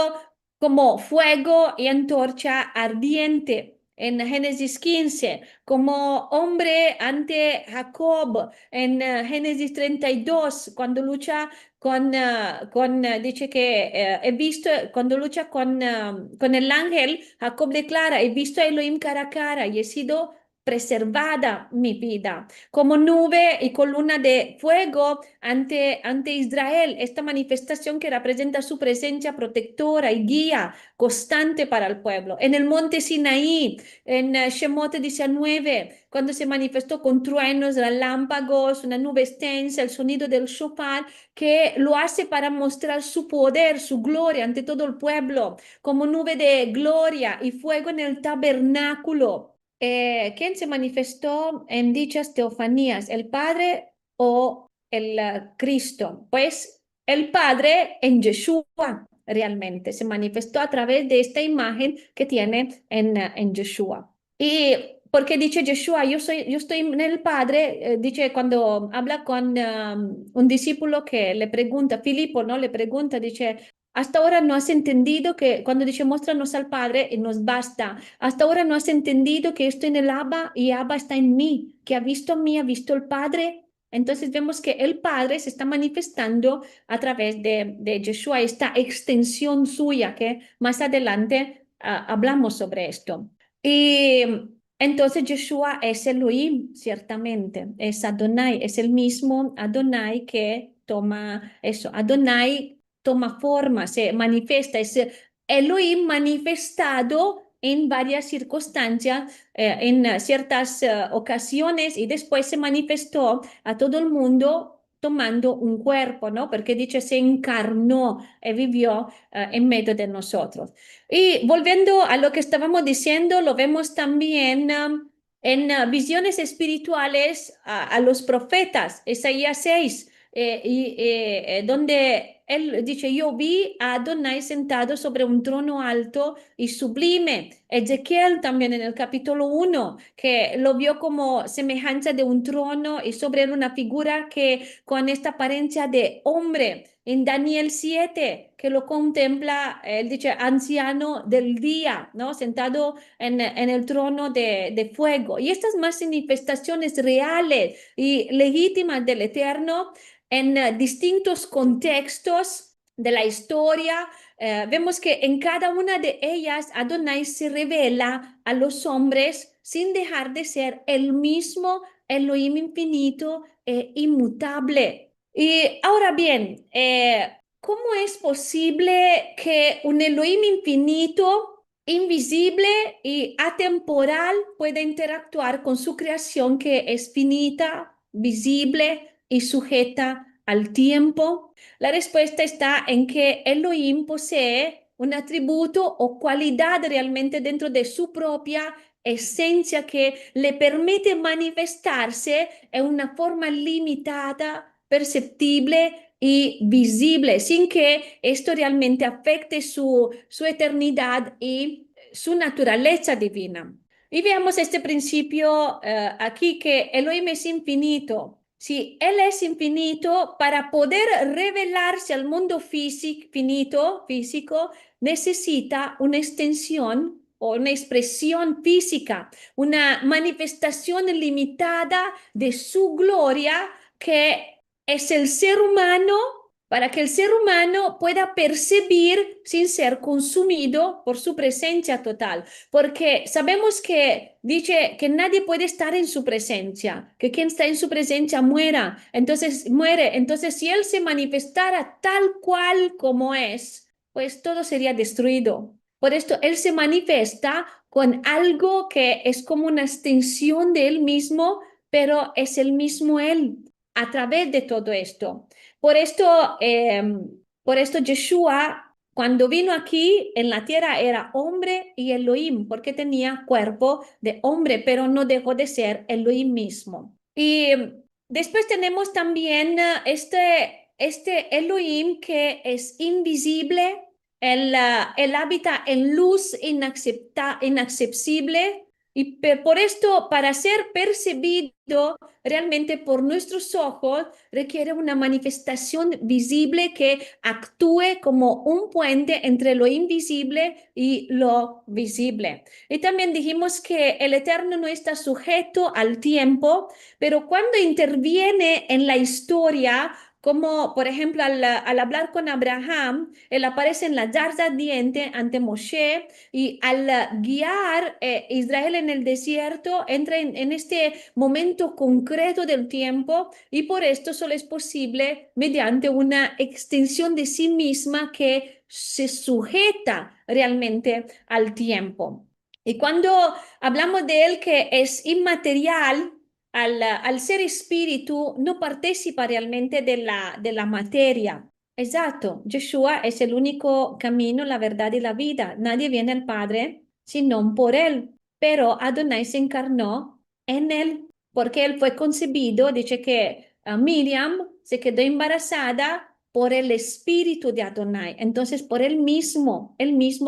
como fuego y antorcha ardiente en Génesis 15, como hombre ante Jacob en Génesis 32, cuando lucha dice que he visto, cuando lucha con el ángel, Jacob declara, he visto a Elohim cara a cara y he sido preservada mi vida, como nube y columna de fuego ante Israel, esta manifestación que representa su presencia protectora y guía constante para el pueblo. En el monte Sinaí, en Shemot 19, cuando se manifestó con truenos, relámpagos, una nube extensa, el sonido del shofar, que lo hace para mostrar su poder, su gloria ante todo el pueblo, como nube de gloria y fuego en el tabernáculo. ¿Quién se manifestó en dichas teofanías? ¿El Padre o el Cristo? Pues el Padre en Yeshua realmente se manifestó a través de esta imagen que tiene en Yeshua. Y porque dice Yeshua, yo estoy en el Padre, dice cuando habla con un discípulo que le pregunta, Filipo, ¿no? Le pregunta, dice, hasta ahora no has entendido que cuando dice, muéstranos al Padre, nos basta. Hasta ahora no has entendido que estoy en el Abba y Abba está en mí, que ha visto a mí, ha visto el Padre. Entonces vemos que el Padre se está manifestando a través de Yeshua, esta extensión suya, que más adelante hablamos sobre esto. Y entonces Yeshua es Elohim, ciertamente, es Adonai, es el mismo Adonai que toma eso, Adonai toma forma, se manifiesta, es Elohim manifestado en varias circunstancias, en ciertas ocasiones y después se manifestó a todo el mundo tomando un cuerpo, ¿no? Porque dice se encarnó y vivió en medio de nosotros. Y volviendo a lo que estábamos diciendo, lo vemos también en visiones espirituales a los profetas, Isaías 6, donde él dice, yo vi a Adonai sentado sobre un trono alto y sublime. Ezequiel también en el capítulo 1, que lo vio como semejanza de un trono y sobre él una figura que con esta apariencia de hombre. En Daniel 7, que lo contempla, él dice, anciano del día, ¿no? Sentado en el trono de fuego. Y estas más manifestaciones reales y legítimas del Eterno en distintos contextos de la historia, vemos que en cada una de ellas Adonai se revela a los hombres sin dejar de ser el mismo Elohim infinito e inmutable. Y ahora bien, ¿cómo es posible que un Elohim infinito, invisible y atemporal pueda interactuar con su creación que es finita, visible y sujeta al tiempo? La respuesta está en que Elohim posee un atributo o cualidad realmente dentro de su propia esencia que le permite manifestarse en una forma limitada, perceptible y visible, sin que esto realmente afecte su eternidad y su naturaleza divina. Y veamos este principio aquí que Elohim es infinito. Si Él es infinito, para poder revelarse al mundo físico, necesita una extensión o una expresión física, una manifestación limitada de su gloria que es el ser humano para que el ser humano pueda percibir sin ser consumido por su presencia total. Porque sabemos que dice que nadie puede estar en su presencia, que quien está en su presencia muera, entonces muere. Entonces, si Él se manifestara tal cual como es, pues todo sería destruido. Por esto, Él se manifiesta con algo que es como una extensión de Él mismo, pero es el mismo Él a través de todo esto. Por esto, por esto Yeshua, cuando vino aquí en la tierra, era hombre y Elohim, porque tenía cuerpo de hombre, pero no dejó de ser Elohim mismo. Y después tenemos también este Elohim que es invisible, él habita en luz inaccesible, y por esto, para ser percibido realmente por nuestros ojos, requiere una manifestación visible que actúe como un puente entre lo invisible y lo visible. Y también dijimos que el Eterno no está sujeto al tiempo, pero cuando interviene en la historia, como por ejemplo al hablar con Abraham, él aparece en la zarza ardiente ante Moshe y al guiar Israel en el desierto, entra en este momento concreto del tiempo y por esto solo es posible mediante una extensión de sí misma que se sujeta realmente al tiempo. Y cuando hablamos de él que es inmaterial, al ser espíritu, no participa realmente de la materia. Exacto, Yeshua es el único camino, la verdad y la vida. Nadie viene al Padre sino por él. Pero Adonai se encarnó en él, porque él fue concebido, dice que Miriam se quedó embarazada por el espíritu de Adonai. Entonces, por él mismo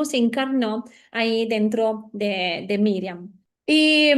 se encarnó ahí dentro de Miriam. Y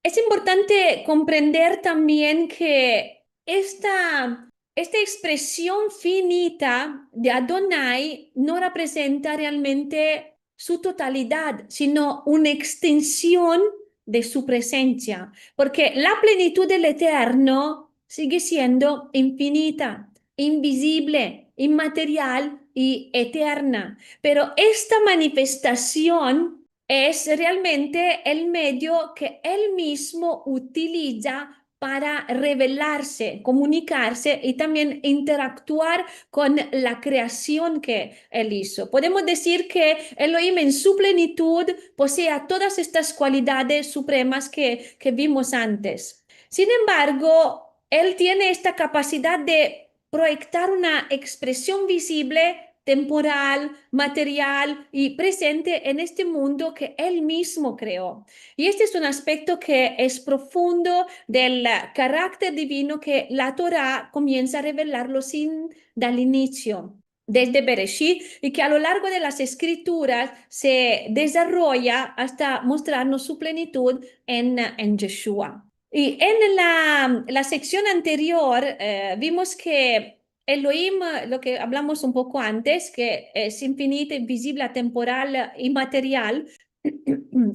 es importante comprender también que esta expresión finita de Adonai no representa realmente su totalidad, sino una extensión de su presencia, porque la plenitud del Eterno sigue siendo infinita, invisible, inmaterial y eterna, pero esta manifestación es realmente el medio que él mismo utiliza para revelarse, comunicarse y también interactuar con la creación que él hizo. Podemos decir que Elohim en su plenitud posee todas estas cualidades supremas que vimos antes. Sin embargo, él tiene esta capacidad de proyectar una expresión visible, temporal, material y presente en este mundo que él mismo creó. Y este es un aspecto que es profundo del carácter divino que la Torá comienza a revelarlo sin del inicio, desde Bereshit, y que a lo largo de las escrituras se desarrolla hasta mostrarnos su plenitud en Yeshua. Y en la sección anterior vimos que Elohim, lo que hablamos un poco antes, que es infinito, invisible, atemporal, inmaterial,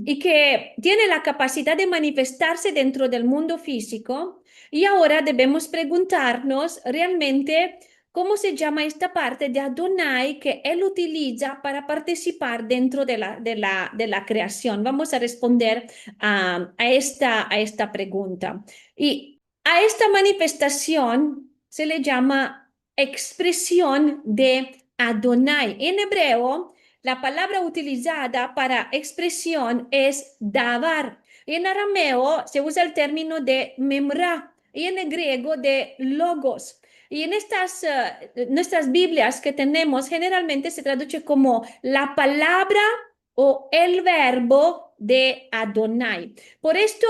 y que tiene la capacidad de manifestarse dentro del mundo físico. Y ahora debemos preguntarnos realmente cómo se llama esta parte de Adonai que él utiliza para participar dentro de la creación. Vamos a responder a esta pregunta. Y a esta manifestación se le llama expresión de Adonai. En hebreo, la palabra utilizada para expresión es davar. Y en arameo se usa el término de memra y en el griego de logos. Y en nuestras Biblias que tenemos generalmente se traduce como la palabra o el verbo de Adonai. Por esto,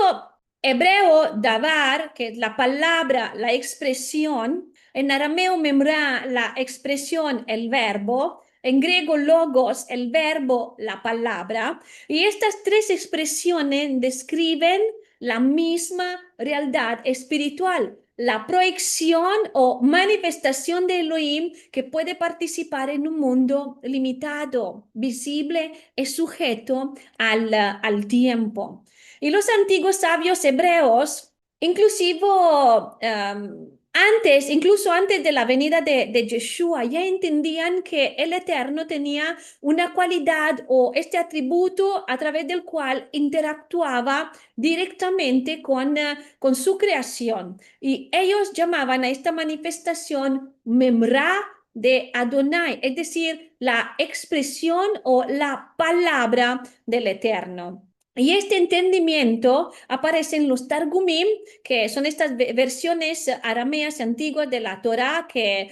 hebreo davar, que es la palabra, la expresión, en arameo memra, la expresión, el verbo, en griego logos, el verbo, la palabra, y estas tres expresiones describen la misma realidad espiritual, la proyección o manifestación de Elohim que puede participar en un mundo limitado, visible y sujeto al tiempo. Y los antiguos sabios hebreos, inclusive incluso antes de la venida de Yeshua, ya entendían que el Eterno tenía una cualidad o este atributo a través del cual interactuaba directamente con su creación. Y ellos llamaban a esta manifestación Memra de Adonai, es decir, la expresión o la palabra del Eterno. Y este entendimiento aparece en los Targumim, que son estas versiones arameas antiguas de la Torá que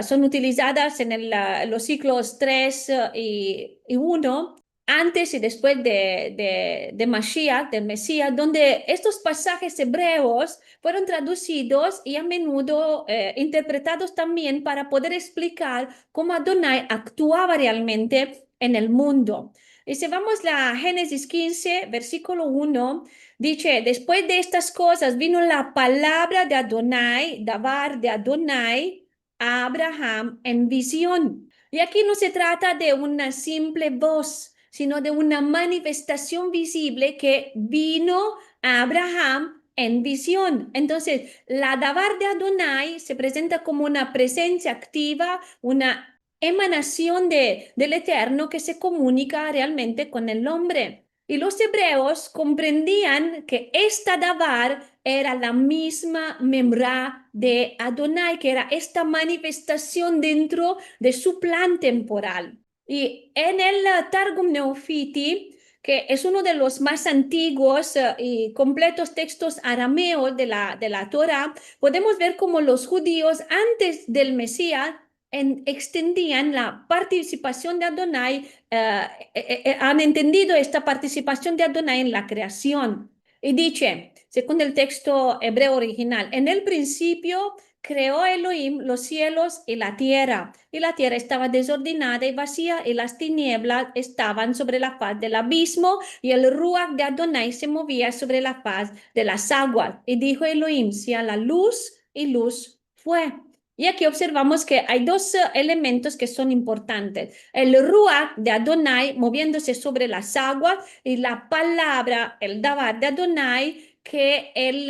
son utilizadas en los siglos 3 y 1, antes y después de Mashiach, del Mesías, donde estos pasajes hebreos fueron traducidos y a menudo interpretados también para poder explicar cómo Adonai actuaba realmente en el mundo. Y si vamos a Génesis 15, versículo 1, dice, después de estas cosas vino la palabra de Adonai, Davar de Adonai, a Abraham en visión. Y aquí no se trata de una simple voz, sino de una manifestación visible que vino a Abraham en visión. Entonces, la Davar de Adonai se presenta como una presencia activa, una emanación del Eterno que se comunica realmente con el hombre. Y los hebreos comprendían que esta Davar era la misma Memra de Adonai, que era esta manifestación dentro de su plan temporal. Y en el Targum Neofiti, que es uno de los más antiguos y completos textos arameos de la Torah, podemos ver cómo los judíos antes del Mesías extendían la participación de Adonai, han entendido esta participación de Adonai en la creación. Y dice, según el texto hebreo original, en el principio creó Elohim los cielos y la tierra estaba desordenada y vacía, y las tinieblas estaban sobre la faz del abismo, y el Ruach de Adonai se movía sobre la faz de las aguas. Y dijo Elohim, sea la luz, y luz fue. Y aquí observamos que hay dos elementos que son importantes. El Ruach de Adonai moviéndose sobre las aguas y la palabra, el Davar de Adonai, que el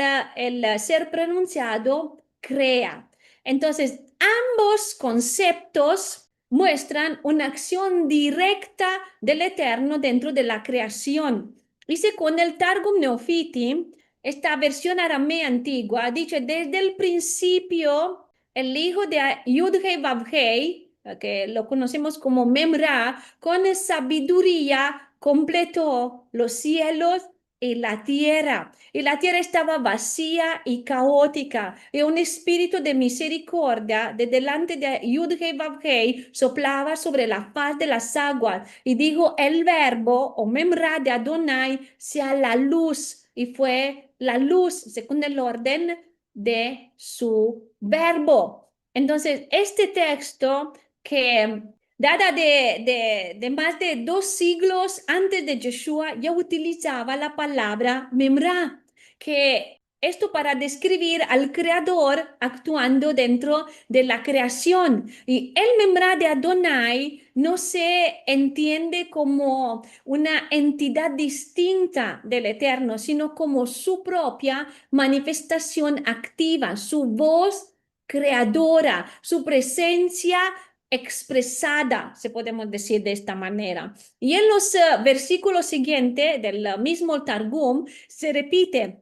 ser pronunciado crea. Entonces, ambos conceptos muestran una acción directa del Eterno dentro de la creación. Y según el Targum Neofiti, esta versión aramea antigua dice desde el principio el hijo de Yud-Hei Vav-Hei, que lo conocemos como Memra, con sabiduría completó los cielos y la tierra estaba vacía y caótica, y un espíritu de misericordia de delante de Yud-Heh Vav-Heh soplaba sobre la faz de las aguas, y dijo el verbo, o memra de Adonai, sea la luz, y fue la luz, según el orden de su verbo. Entonces, este texto que dada de más de 2 siglos antes de Yeshua, ya utilizaba la palabra memra, que esto para describir al creador actuando dentro de la creación. Y el memra de Adonai no se entiende como una entidad distinta del Eterno, sino como su propia manifestación activa, su voz creadora, su presencia expresada, se podemos decir de esta manera. Y en los versículos siguientes del mismo Targum se repite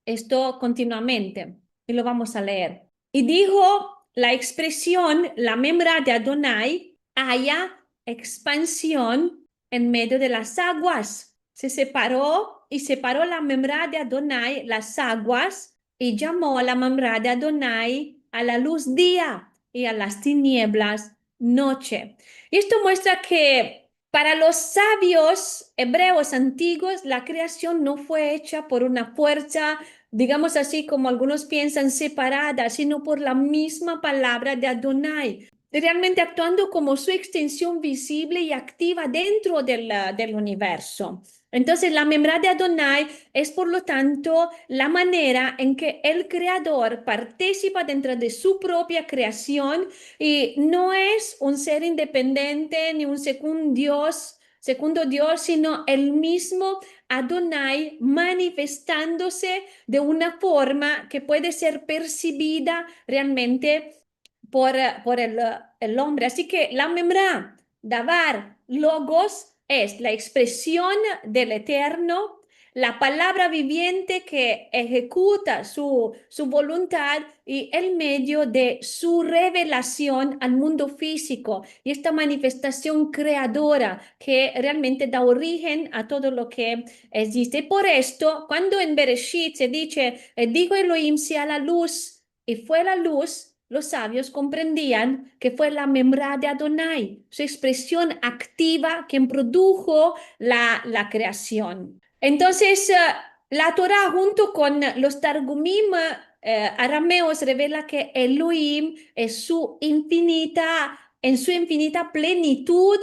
esto continuamente y lo vamos a leer. Y dijo la expresión, la memra de Adonai, haya expansión en medio de las aguas. Se separó y separó la memra de Adonai las aguas y llamó a la memra de Adonai a la luz día y a las tinieblas noche. Y esto muestra que para los sabios hebreos antiguos la creación no fue hecha por una fuerza, digamos así como algunos piensan, separada, sino por la misma palabra de Adonai, realmente actuando como su extensión visible y activa dentro del universo. Entonces, la memra de Adonai es, por lo tanto, la manera en que el creador participa dentro de su propia creación y no es un ser independiente ni un segundo Dios, sino el mismo Adonai manifestándose de una forma que puede ser percibida realmente por el hombre. Así que la memra, davar, logos, es la expresión del Eterno, la palabra viviente que ejecuta su voluntad y el medio de su revelación al mundo físico y esta manifestación creadora que realmente da origen a todo lo que existe. Por esto, cuando en Bereshit se dice, dijo Elohim sea la luz y fue la luz, los sabios comprendían que fue la memra de Adonai, su expresión activa quien produjo la creación. Entonces, la Torah junto con los Targumim arameos revela que Elohim es en su infinita plenitud,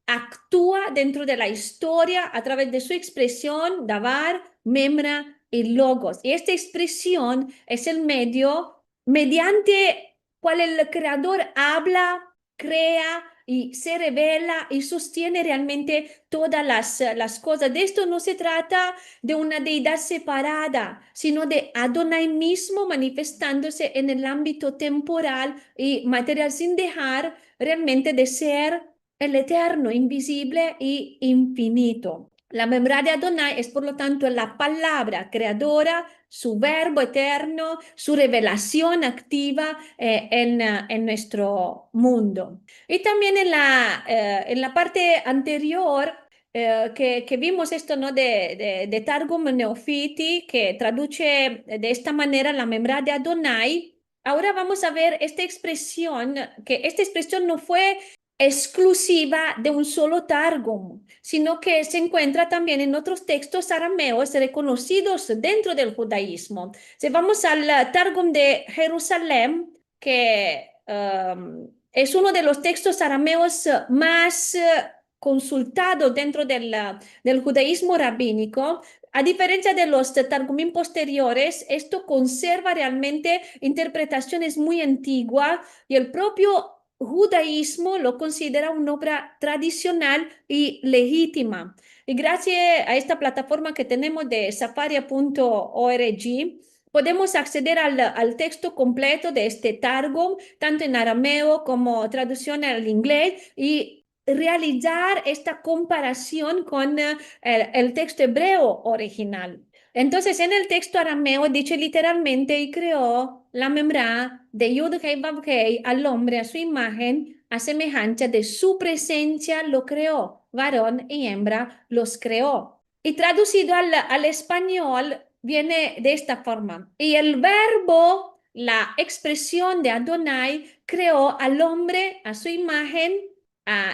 actúa dentro de la historia a través de su expresión, Davar, Memra y Logos. Y esta expresión es el medio mediante cual el creador habla, crea y se revela y sostiene realmente todas las cosas. De esto no se trata de una deidad separada, sino de Adonai mismo manifestándose en el ámbito temporal y material sin dejar realmente de ser el eterno, invisible y infinito. La memra de Adonai es, por lo tanto, la palabra creadora, su verbo eterno, su revelación activa en nuestro mundo. Y también en la parte anterior que vimos esto, ¿no? de Targum Neofiti, que traduce de esta manera la memra de Adonai. Ahora vamos a ver esta expresión, que esta expresión no fue exclusiva de un solo Targum, sino que se encuentra también en otros textos arameos reconocidos dentro del judaísmo. Si vamos al Targum de Jerusalén, que es uno de los textos arameos más consultados dentro del judaísmo rabínico, a diferencia de los Targumim posteriores, esto conserva realmente interpretaciones muy antiguas y el propio judaísmo lo considera una obra tradicional y legítima. Y gracias a esta plataforma que tenemos de safaria.org, podemos acceder al texto completo de este Targum, tanto en arameo como traducción al inglés, y realizar esta comparación con el texto hebreo original. Entonces, en el texto arameo dice literalmente, y creó la memra de Yud-Heh Vav-Heh al hombre a su imagen, a semejanza de su presencia lo creó, varón y hembra los creó. y traducido al español viene de esta forma. Y el verbo, la expresión de Adonai, creó al hombre a su imagen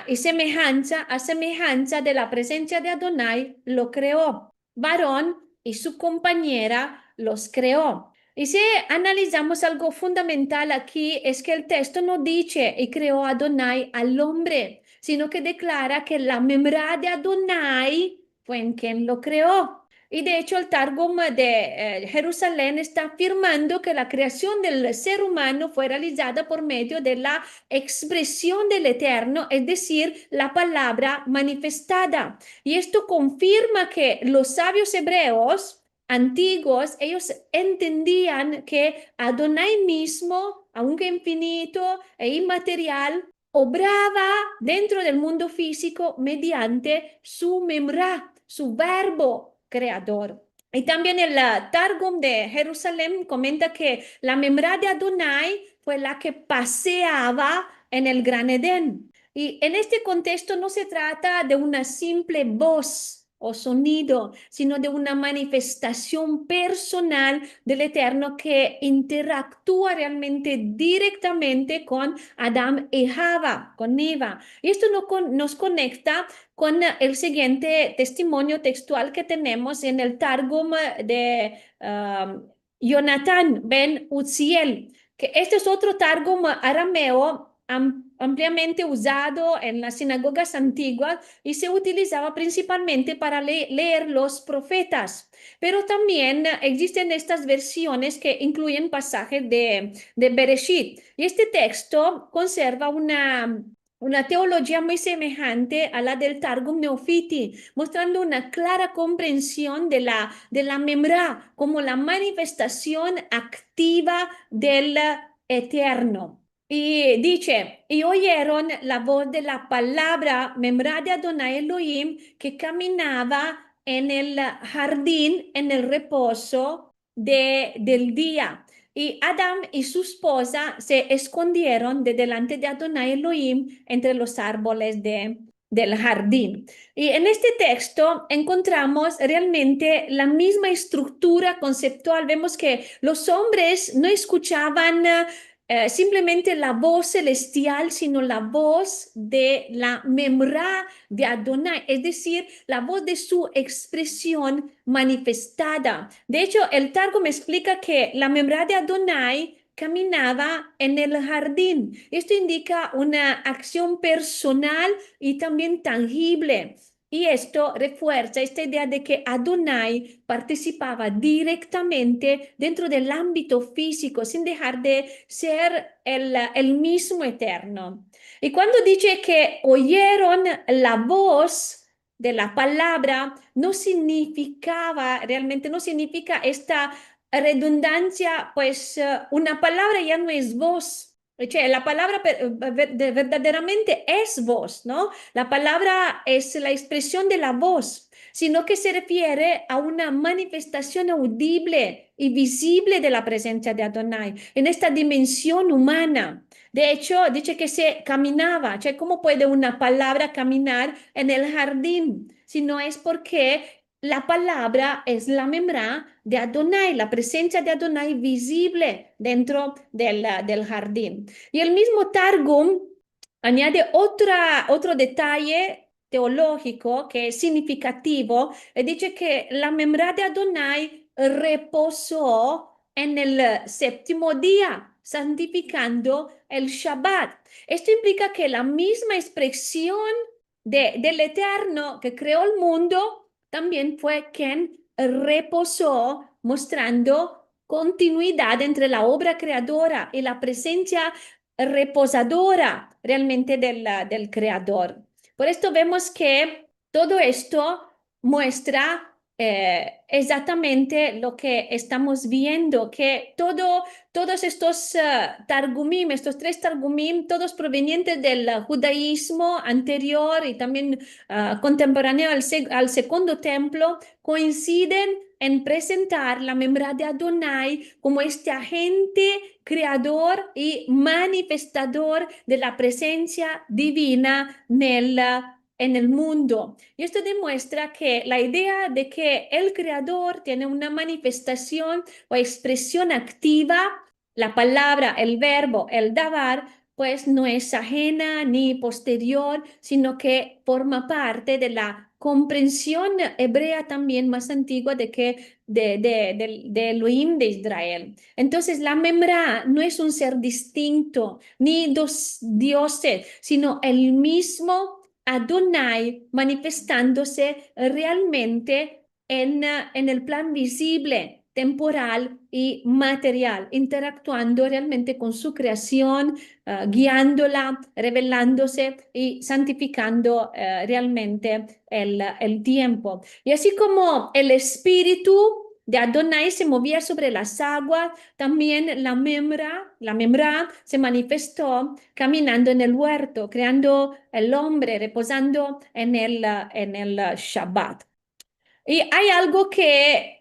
y semejanza, a semejanza de la presencia de Adonai, lo creó. Varón y su compañera los creó. Y si analizamos algo fundamental aquí, es que el texto no dice y creó Adonai al hombre, sino que declara que la memra de Adonai fue en quien lo creó. Y de hecho el Targum de Jerusalén está afirmando que la creación del ser humano fue realizada por medio de la expresión del Eterno, es decir, la palabra manifestada. Y esto confirma que los sabios hebreos antiguos, ellos entendían que Adonai mismo, aunque infinito e inmaterial, obraba dentro del mundo físico mediante su memra, su verbo creador. Y también el Targum de Jerusalén comenta que la memra de Adonai fue la que paseaba en el Gran Edén. Y en este contexto no se trata de una simple voz o sonido, sino de una manifestación personal del Eterno que interactúa realmente directamente con Adán y Java, con Eva. Y esto nos conecta con el siguiente testimonio textual que tenemos en el Targum de Jonathan ben Uzziel, que este es otro Targum arameo ampliamente usado en las sinagogas antiguas y se utilizaba principalmente para leer los profetas. Pero también existen estas versiones que incluyen pasajes de Bereshit. Y este texto conserva una teología muy semejante a la del Targum Neofiti, mostrando una clara comprensión de la memra como la manifestación activa del Eterno. Y dice, y oyeron la voz de la palabra memra de Adonai Elohim que caminaba en el jardín en el reposo del día. Y Adán y su esposa se escondieron de delante de Adonai Elohim entre los árboles del jardín. Y en este texto encontramos realmente la misma estructura conceptual. Vemos que los hombres no escuchaban simplemente la voz celestial, sino la voz de la memra de Adonai, es decir, la voz de su expresión manifestada. De hecho, el Targum explica que la memra de Adonai caminaba en el jardín. Esto indica una acción personal y también tangible. Y esto refuerza esta idea de que Adonai participaba directamente dentro del ámbito físico, sin dejar de ser el mismo eterno. Y cuando dice que oyeron la voz de la palabra, no significaba, realmente no significa esta redundancia, pues una palabra ya no es voz. Cioè, la palabra verdaderamente es voz, ¿no? La palabra es la expresión de la voz, sino que se refiere a una manifestación audible y visible de la presencia de Adonai en esta dimensión humana. De hecho, dice que se caminaba, cioè, ¿cómo puede una palabra caminar en el jardín? Si no es porque la palabra es la memra de Adonai, la presencia de Adonai visible dentro del jardín. Y el mismo Targum añade otro detalle teológico que es significativo, y dice que la memra de Adonai reposó en el séptimo día, santificando el Shabbat. Esto implica que la misma expresión del Eterno que creó el mundo también fue quien reposó, mostrando continuidad entre la obra creadora y la presencia reposadora realmente del creador. Por esto vemos que todo esto muestra exactamente lo que estamos viendo, que todos estos targumim, estos tres targumim, todos provenientes del judaísmo anterior y también contemporáneo al segundo templo, coinciden en presentar la memra de Adonai como este agente creador y manifestador de la presencia divina nel en el mundo. Y esto demuestra que la idea de que el creador tiene una manifestación o expresión activa, la palabra, el verbo, el dabar, pues no es ajena ni posterior, sino que forma parte de la comprensión hebrea también más antigua de Elohim de Israel. Entonces, la Memra no es un ser distinto, ni dos dioses, sino el mismo Adonai manifestándose realmente en el plan visible, temporal y material, interactuando realmente con su creación, guiándola, revelándose y santificando realmente el tiempo. Y así como el espíritu de Adonai se movía sobre las aguas, también la Memra se manifestó caminando en el huerto, creando el hombre, reposando en el Shabbat. Y hay algo que,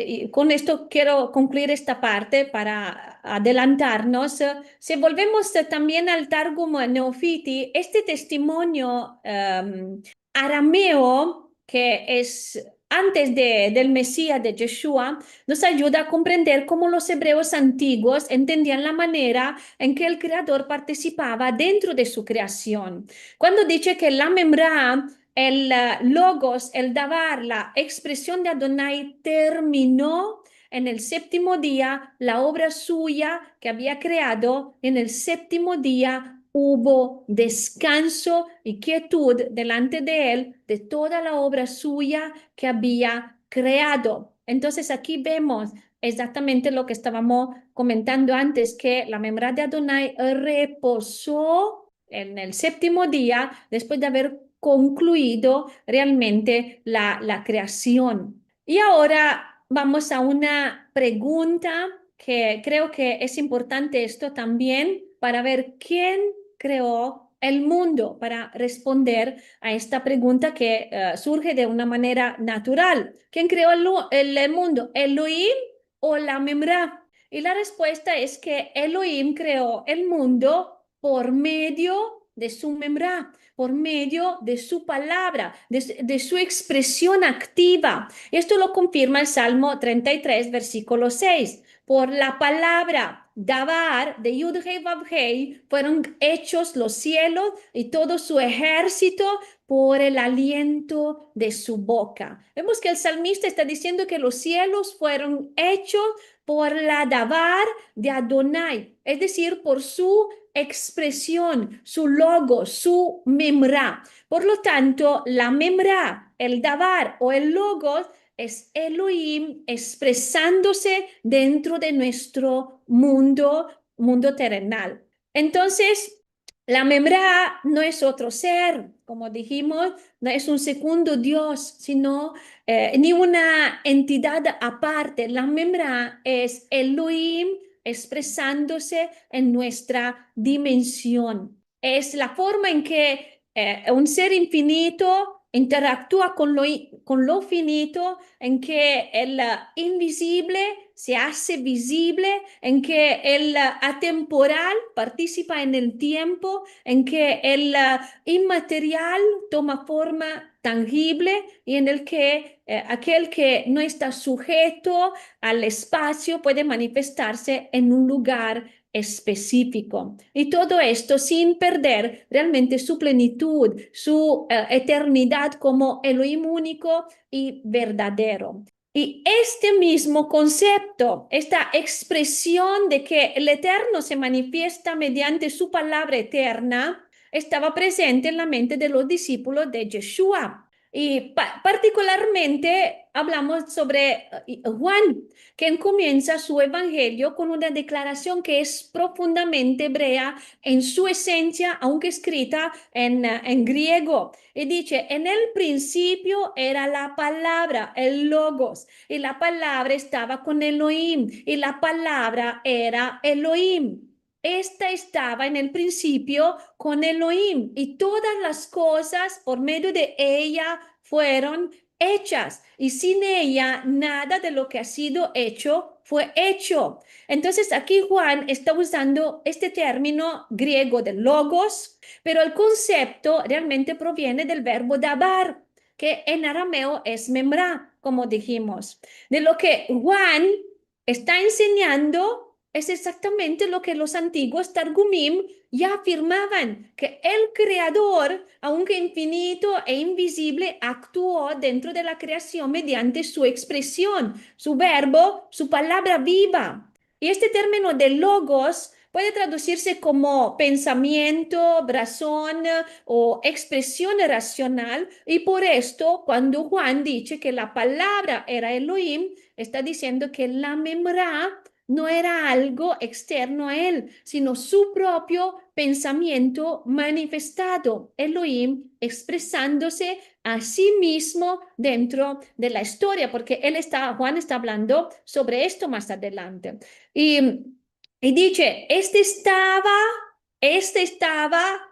y con esto quiero concluir esta parte para adelantarnos. Si volvemos también al Targum Neofiti, este testimonio arameo, que es antes del Mesías de Yeshua, nos ayuda a comprender cómo los hebreos antiguos entendían la manera en que el Creador participaba dentro de su creación. Cuando dice que la Memra, el logos, el davar, la expresión de Adonai terminó en el séptimo día la obra suya que había creado. En el séptimo día hubo descanso y quietud delante de él de toda la obra suya que había creado. Entonces aquí vemos exactamente lo que estábamos comentando antes, que la memoria de Adonai reposó en el séptimo día después de haber concluido realmente la creación. Y ahora vamos a una pregunta que creo que es importante esto también para ver quién creó el mundo, para responder a esta pregunta que surge de una manera natural. ¿Quién creó el mundo? ¿Elohim o la Memra? Y la respuesta es que Elohim creó el mundo por medio de su Memra, por medio de su palabra, de su expresión activa. Esto lo confirma el Salmo 33, versículo 6. Por la palabra Dabar de Yud-Hei Vav-Hei fueron hechos los cielos y todo su ejército por el aliento de su boca. Vemos que el salmista está diciendo que los cielos fueron hechos por la Dabar de Adonai, es decir, por su expresión, su logo, su memra. Por lo tanto, la memra, el davar o el logo es Elohim expresándose dentro de nuestro mundo terrenal. Entonces, la memra no es otro ser, como dijimos, no es un segundo Dios, sino ni una entidad aparte. La memra es Elohim expresándose en nuestra dimensión. Es la forma en que un ser infinito interactúa con lo finito, en que el invisible se hace visible, en que el atemporal participa en el tiempo, en que el inmaterial toma forma tangible y en el que aquel que no está sujeto al espacio puede manifestarse en un lugar específico. Y todo esto sin perder realmente su plenitud, su eternidad como Elohim único y verdadero. Y este mismo concepto, esta expresión de que el Eterno se manifiesta mediante su palabra eterna, estaba presente en la mente de los discípulos de Yeshua. Y particularmente hablamos sobre Juan, quien comienza su evangelio con una declaración que es profundamente hebrea en su esencia, aunque escrita en griego. Y dice, en el principio era la palabra, el logos, y la palabra estaba con Elohim, y la palabra era Elohim. Esta estaba en el principio con Elohim y todas las cosas por medio de ella fueron hechas y sin ella nada de lo que ha sido hecho fue hecho. Entonces aquí Juan está usando este término griego de logos, pero el concepto realmente proviene del verbo dabar, que en arameo es memra, como dijimos. De lo que Juan está enseñando es exactamente lo que los antiguos Targumim ya afirmaban, que el creador, aunque infinito e invisible, actuó dentro de la creación mediante su expresión, su verbo, su palabra viva. Y este término de logos puede traducirse como pensamiento, razón o expresión racional. Y por esto, cuando Juan dice que la palabra era Elohim, está diciendo que la memra no era algo externo a él, sino su propio pensamiento manifestado, Elohim expresándose a sí mismo dentro de la historia, porque Juan está hablando sobre esto más adelante. Y, y dice, este estaba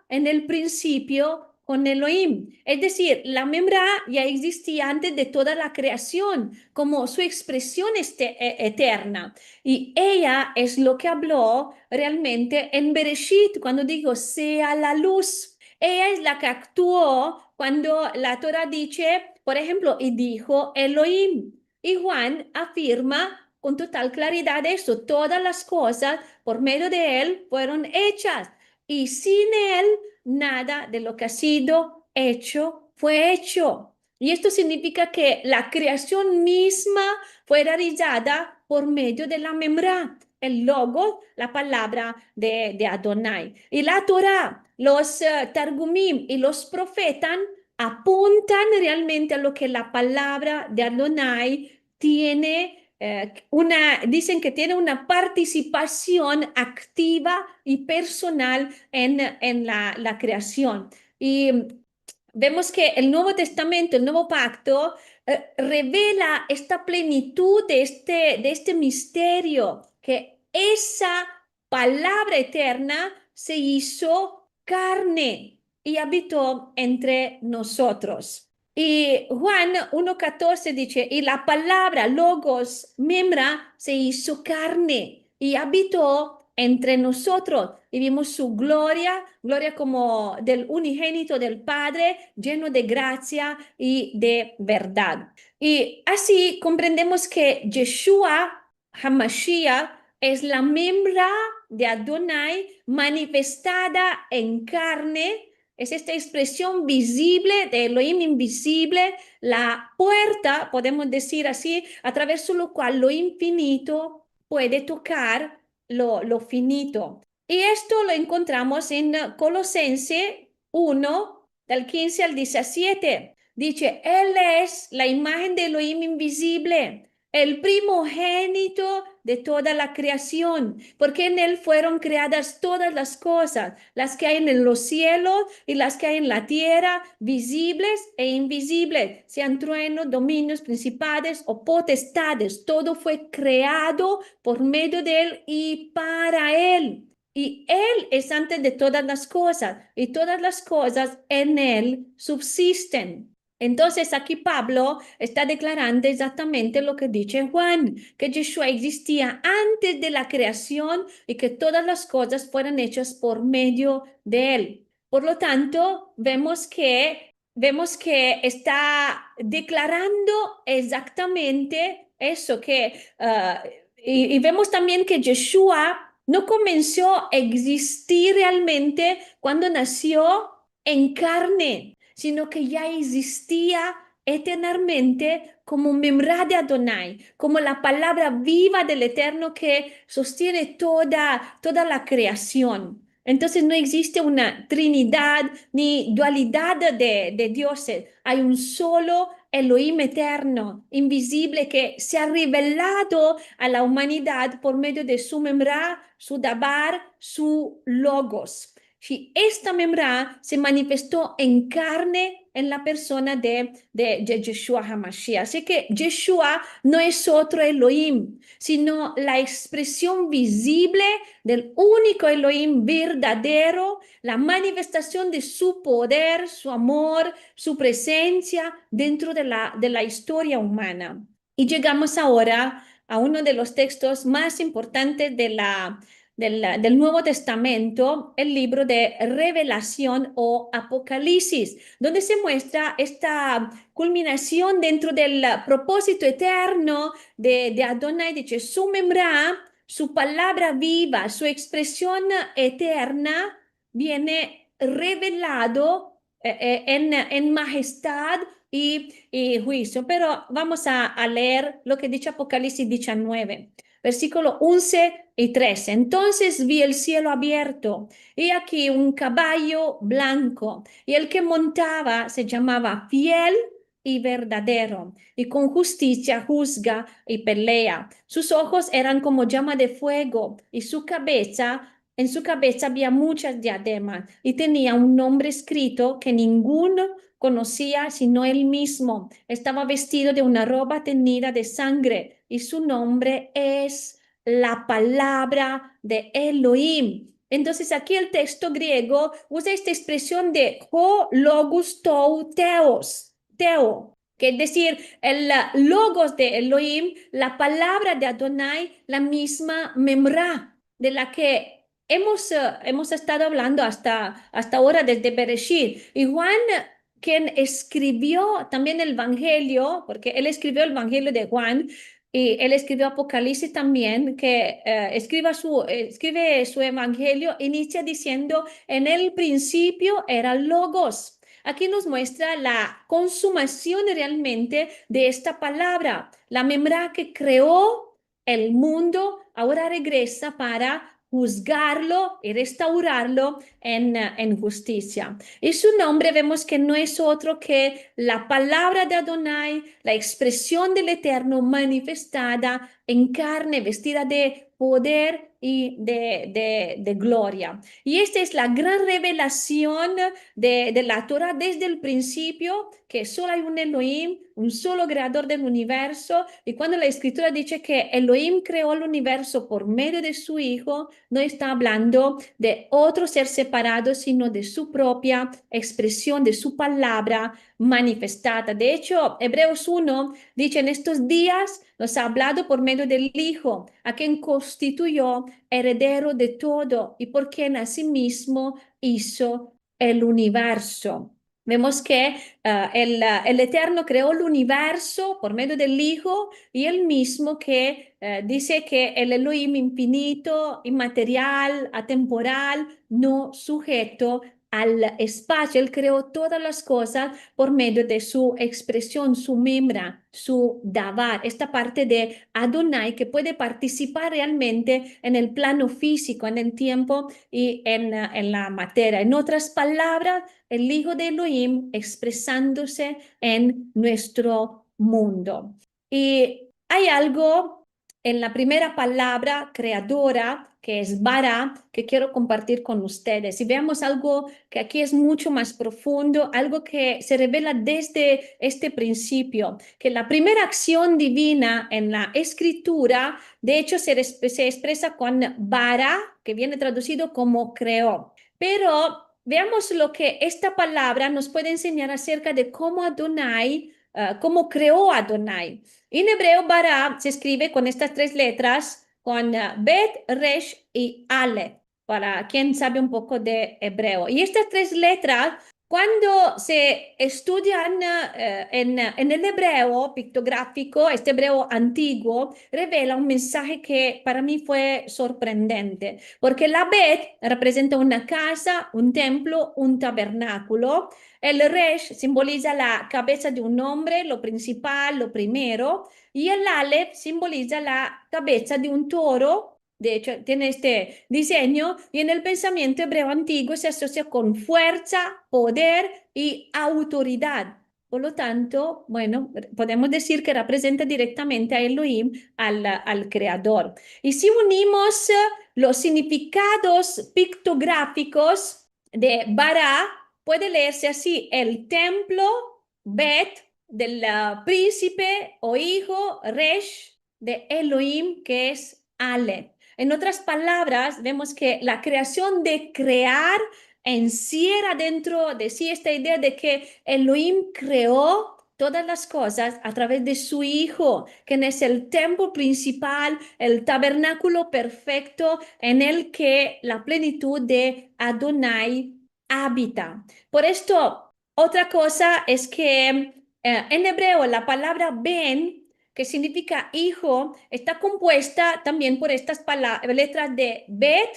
en el principio con Elohim. Es decir, la Memra ya existía antes de toda la creación, como su expresión eterna. Y ella es lo que habló realmente en Bereshit, cuando digo, sea la luz. Ella es la que actuó cuando la Torah dice, por ejemplo, y dijo Elohim. Y Juan afirma con total claridad eso, todas las cosas por medio de él fueron hechas. Y sin él, nada de lo que ha sido hecho fue hecho. Y esto significa que la creación misma fue realizada por medio de la memra, el logo, la palabra de Adonai. Y la Torah, los Targumim y los profetas apuntan realmente a lo que la palabra de Adonai tiene dicen que tiene una participación activa y personal en la creación. Y vemos que el Nuevo Testamento, el Nuevo Pacto, revela esta plenitud de este misterio, que esa palabra eterna se hizo carne y habitó entre nosotros. Y Juan 1:14 dice, y la palabra logos, memra, se hizo carne y habitó entre nosotros y vimos su gloria, gloria como del unigénito del Padre, lleno de gracia y de verdad. Y así comprendemos que Yeshua HaMashiach es la membra de Adonai manifestada en carne. Es esta expresión visible de Elohim invisible, la puerta, podemos decir así, a través de lo cual lo infinito puede tocar lo finito. Y esto lo encontramos en Colosense 1, del 15 al 17. Dice, Él es la imagen de Elohim invisible, el primogénito de toda la creación, porque en Él fueron creadas todas las cosas, las que hay en los cielos y las que hay en la tierra, visibles e invisibles, sean truenos, dominios, principades o potestades. Todo fue creado por medio de Él y para Él. Y Él es antes de todas las cosas, y todas las cosas en Él subsisten. Entonces aquí Pablo está declarando exactamente lo que dice Juan, que Yeshua existía antes de la creación y que todas las cosas fueron hechas por medio de Él. Por lo tanto, vemos que está declarando exactamente eso, y vemos también que Yeshua no comenzó a existir realmente cuando nació en carne, sino que ya existía eternamente como Memra de Adonai, como la palabra viva del Eterno que sostiene toda la creación. Entonces no existe una trinidad ni dualidad de dioses. Hay un solo Elohim eterno, invisible, que se ha revelado a la humanidad por medio de su Memra, su Dabar, su Logos. Y esta Memra se manifestó en carne en la persona de Yeshua HaMashiach. Así que Yeshua no es otro Elohim, sino la expresión visible del único Elohim verdadero, la manifestación de su poder, su amor, su presencia dentro de la historia humana. Y llegamos ahora a uno de los textos más importantes del Nuevo Testamento, el libro de Revelación o Apocalipsis, donde se muestra esta culminación dentro del propósito eterno de Adonai, dice, su memra, su palabra viva, su expresión eterna viene revelado en majestad y juicio. Pero vamos a leer lo que dice Apocalipsis 19, versículo 11 y 13. Entonces vi el cielo abierto y aquí un caballo blanco y el que montaba se llamaba Fiel y verdadero, y con justicia juzga y pelea. Sus ojos eran como llama de fuego, y en su cabeza había muchas diademas, y tenía un nombre escrito que ninguno conocía sino él mismo. Estaba vestido de una ropa teñida de sangre, y su nombre es la palabra de Elohim. Entonces aquí el texto griego usa esta expresión de ho logos tou theos, teo, que es decir, el logos de Elohim, la palabra de Adonai, la misma memra de la que hemos estado hablando hasta ahora desde Bereshit. Y Juan, quien escribió también el Evangelio, porque él escribió el Evangelio de Juan, y él escribió Apocalipsis también, que escribe su evangelio, inicia diciendo, en el principio era Logos. Aquí nos muestra la consumación realmente de esta palabra. La memra que creó el mundo ahora regresa para juzgarlo y restaurarlo en justicia. Y su nombre vemos que no es otro que la palabra de Adonai, la expresión del Eterno manifestada en carne, vestida de poder y de gloria. Y esta es la gran revelación de la Torah desde el principio, que solo hay un Elohim, un solo creador del universo. Y cuando la escritura dice que Elohim creó el universo por medio de su Hijo, no está hablando de otro ser separado, sino de su propia expresión, de su palabra manifestada. De hecho, Hebreos 1 dice, en estos días nos ha hablado por medio del Hijo, a quien constituyó heredero de todo y por quien asimismo hizo el universo. Vemos que el Eterno creó el universo por medio del Hijo y él mismo que dice que el Elohim infinito, inmaterial, atemporal, no sujeto al espacio. Él creó todas las cosas por medio de su expresión, su memra, su davar, esta parte de Adonai que puede participar realmente en el plano físico, en el tiempo y en la materia. En otras palabras, el Hijo de Elohim expresándose en nuestro mundo. Y hay algo en la primera palabra creadora, que es bara, que quiero compartir con ustedes. Y veamos algo que aquí es mucho más profundo, algo que se revela desde este principio, que la primera acción divina en la escritura, de hecho, se expresa con bara, que viene traducido como creó. Pero veamos lo que esta palabra nos puede enseñar acerca de cómo Adonai, cómo creó Adonai. En hebreo, bara se escribe con estas tres letras, con Bet, Resh y Ale, para quien sabe un poco de hebreo. Y estas tres letras, cuando se estudian en el hebreo pictográfico, este hebreo antiguo, revela un mensaje que para mí fue sorprendente, porque la Bet representa una casa, un templo, un tabernáculo. El Resh simboliza la cabeza de un hombre, lo principal, lo primero, y el Aleph simboliza la cabeza de un toro. De hecho, tiene este diseño y en el pensamiento hebreo antiguo se asocia con fuerza, poder y autoridad. Por lo tanto, bueno, podemos decir que representa directamente a Elohim, al creador. Y si unimos los significados pictográficos de Bara, puede leerse así: el templo, Bet, del príncipe o hijo, Resh, de Elohim, que es Ale. En otras palabras, vemos que la creación de crear encierra dentro de sí esta idea de que Elohim creó todas las cosas a través de su Hijo, quien es el templo principal, el tabernáculo perfecto en el que la plenitud de Adonai habita. Por esto, otra cosa es que en hebreo la palabra ben, que significa hijo, está compuesta también por estas letras de bet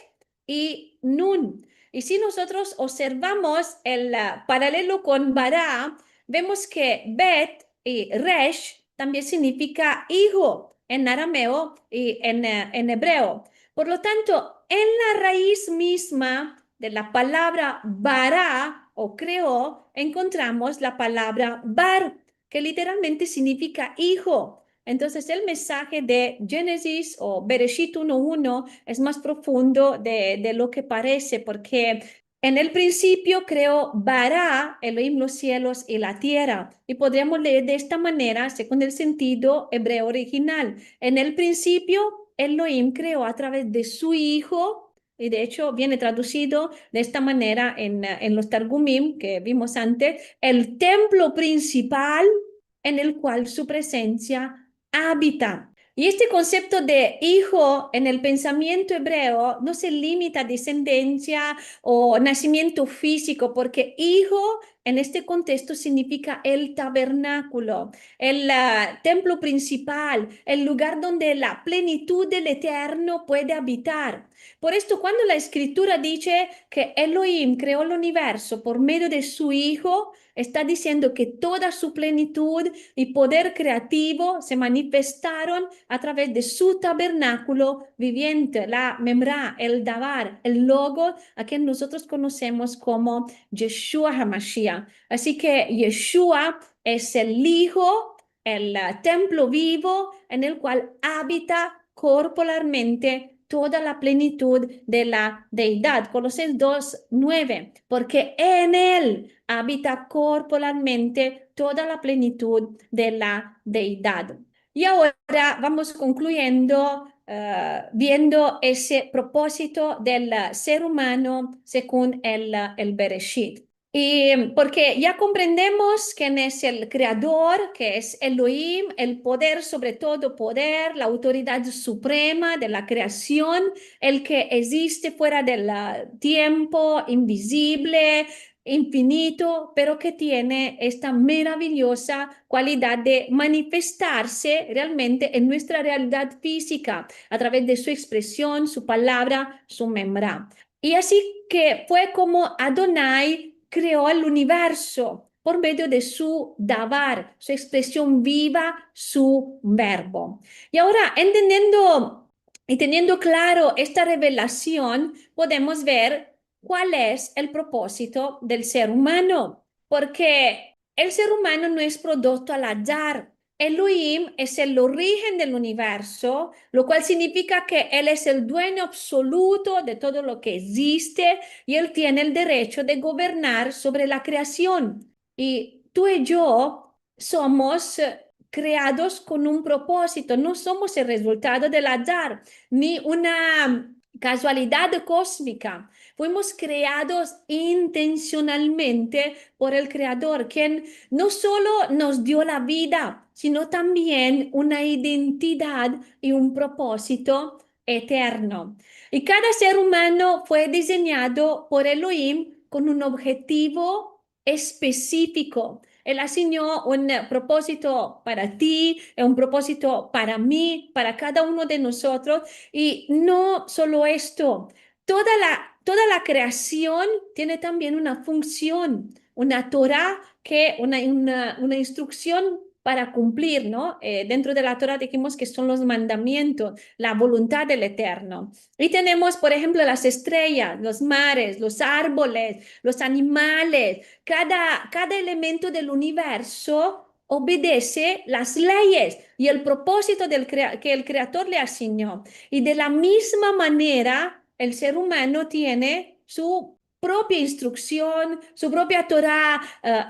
y nun. Y si nosotros observamos el paralelo con bara, vemos que Bet y Resh también significa hijo en arameo y en hebreo. Por lo tanto, en la raíz misma de la palabra bara o creó, encontramos la palabra bar, que literalmente significa hijo. Entonces, el mensaje de Génesis o Bereshit 1:1 es más profundo de lo que parece, porque en el principio creó Bara, Elohim, los cielos y la tierra. Y podríamos leer de esta manera, según el sentido hebreo original. En el principio, Elohim creó a través de su Hijo, y de hecho viene traducido de esta manera en los Targumim que vimos antes, el templo principal en el cual su presencia habita. Y este concepto de hijo en el pensamiento hebreo no se limita a descendencia o nacimiento físico, porque hijo en este contexto significa el tabernáculo, el templo principal, el lugar donde la plenitud del Eterno puede habitar. Por esto, cuando la Escritura dice que Elohim creó el universo por medio de su Hijo, está diciendo que toda su plenitud y poder creativo se manifestaron a través de su tabernáculo viviente, la Memra, el Dabar, el Logo, a quien nosotros conocemos como Yeshua HaMashiach. Así que Yeshua es el Hijo, el templo vivo en el cual habita corporalmente toda la plenitud de la deidad. Colosenses 2:9, porque en él habita corporalmente toda la plenitud de la deidad. Y ahora vamos concluyendo viendo ese propósito del ser humano según el Bereshit. Y porque ya comprendemos quién es el creador, que es Elohim, el poder sobre todo poder, la autoridad suprema de la creación, el que existe fuera del tiempo, invisible, infinito, pero que tiene esta maravillosa cualidad de manifestarse realmente en nuestra realidad física a través de su expresión, su palabra, su memra. Y así que fue como Adonai creó el universo por medio de su davar, su expresión viva, su verbo. Y ahora, entendiendo y teniendo claro esta revelación, podemos ver cuál es el propósito del ser humano, porque el ser humano no es producto al azar. Elohim es el origen del universo, lo cual significa que Él es el dueño absoluto de todo lo que existe y Él tiene el derecho de gobernar sobre la creación. Y tú y yo somos creados con un propósito, no somos el resultado del azar, ni una casualidad cósmica. Fuimos creados intencionalmente por el Creador, quien no solo nos dio la vida, sino también una identidad y un propósito eterno. Y cada ser humano fue diseñado por Elohim con un objetivo específico. Él asignó un propósito para ti, un propósito para mí, para cada uno de nosotros. Y no solo esto, toda la creación tiene también una función, una Torah, una instrucción para cumplir, ¿no? Dentro de la Torah dijimos que son los mandamientos, la voluntad del Eterno. Y tenemos, por ejemplo, las estrellas, los mares, los árboles, los animales. Cada elemento del universo obedece las leyes y el propósito que el Creador le asignó. Y de la misma manera, el ser humano tiene su propia instrucción, su propia Torah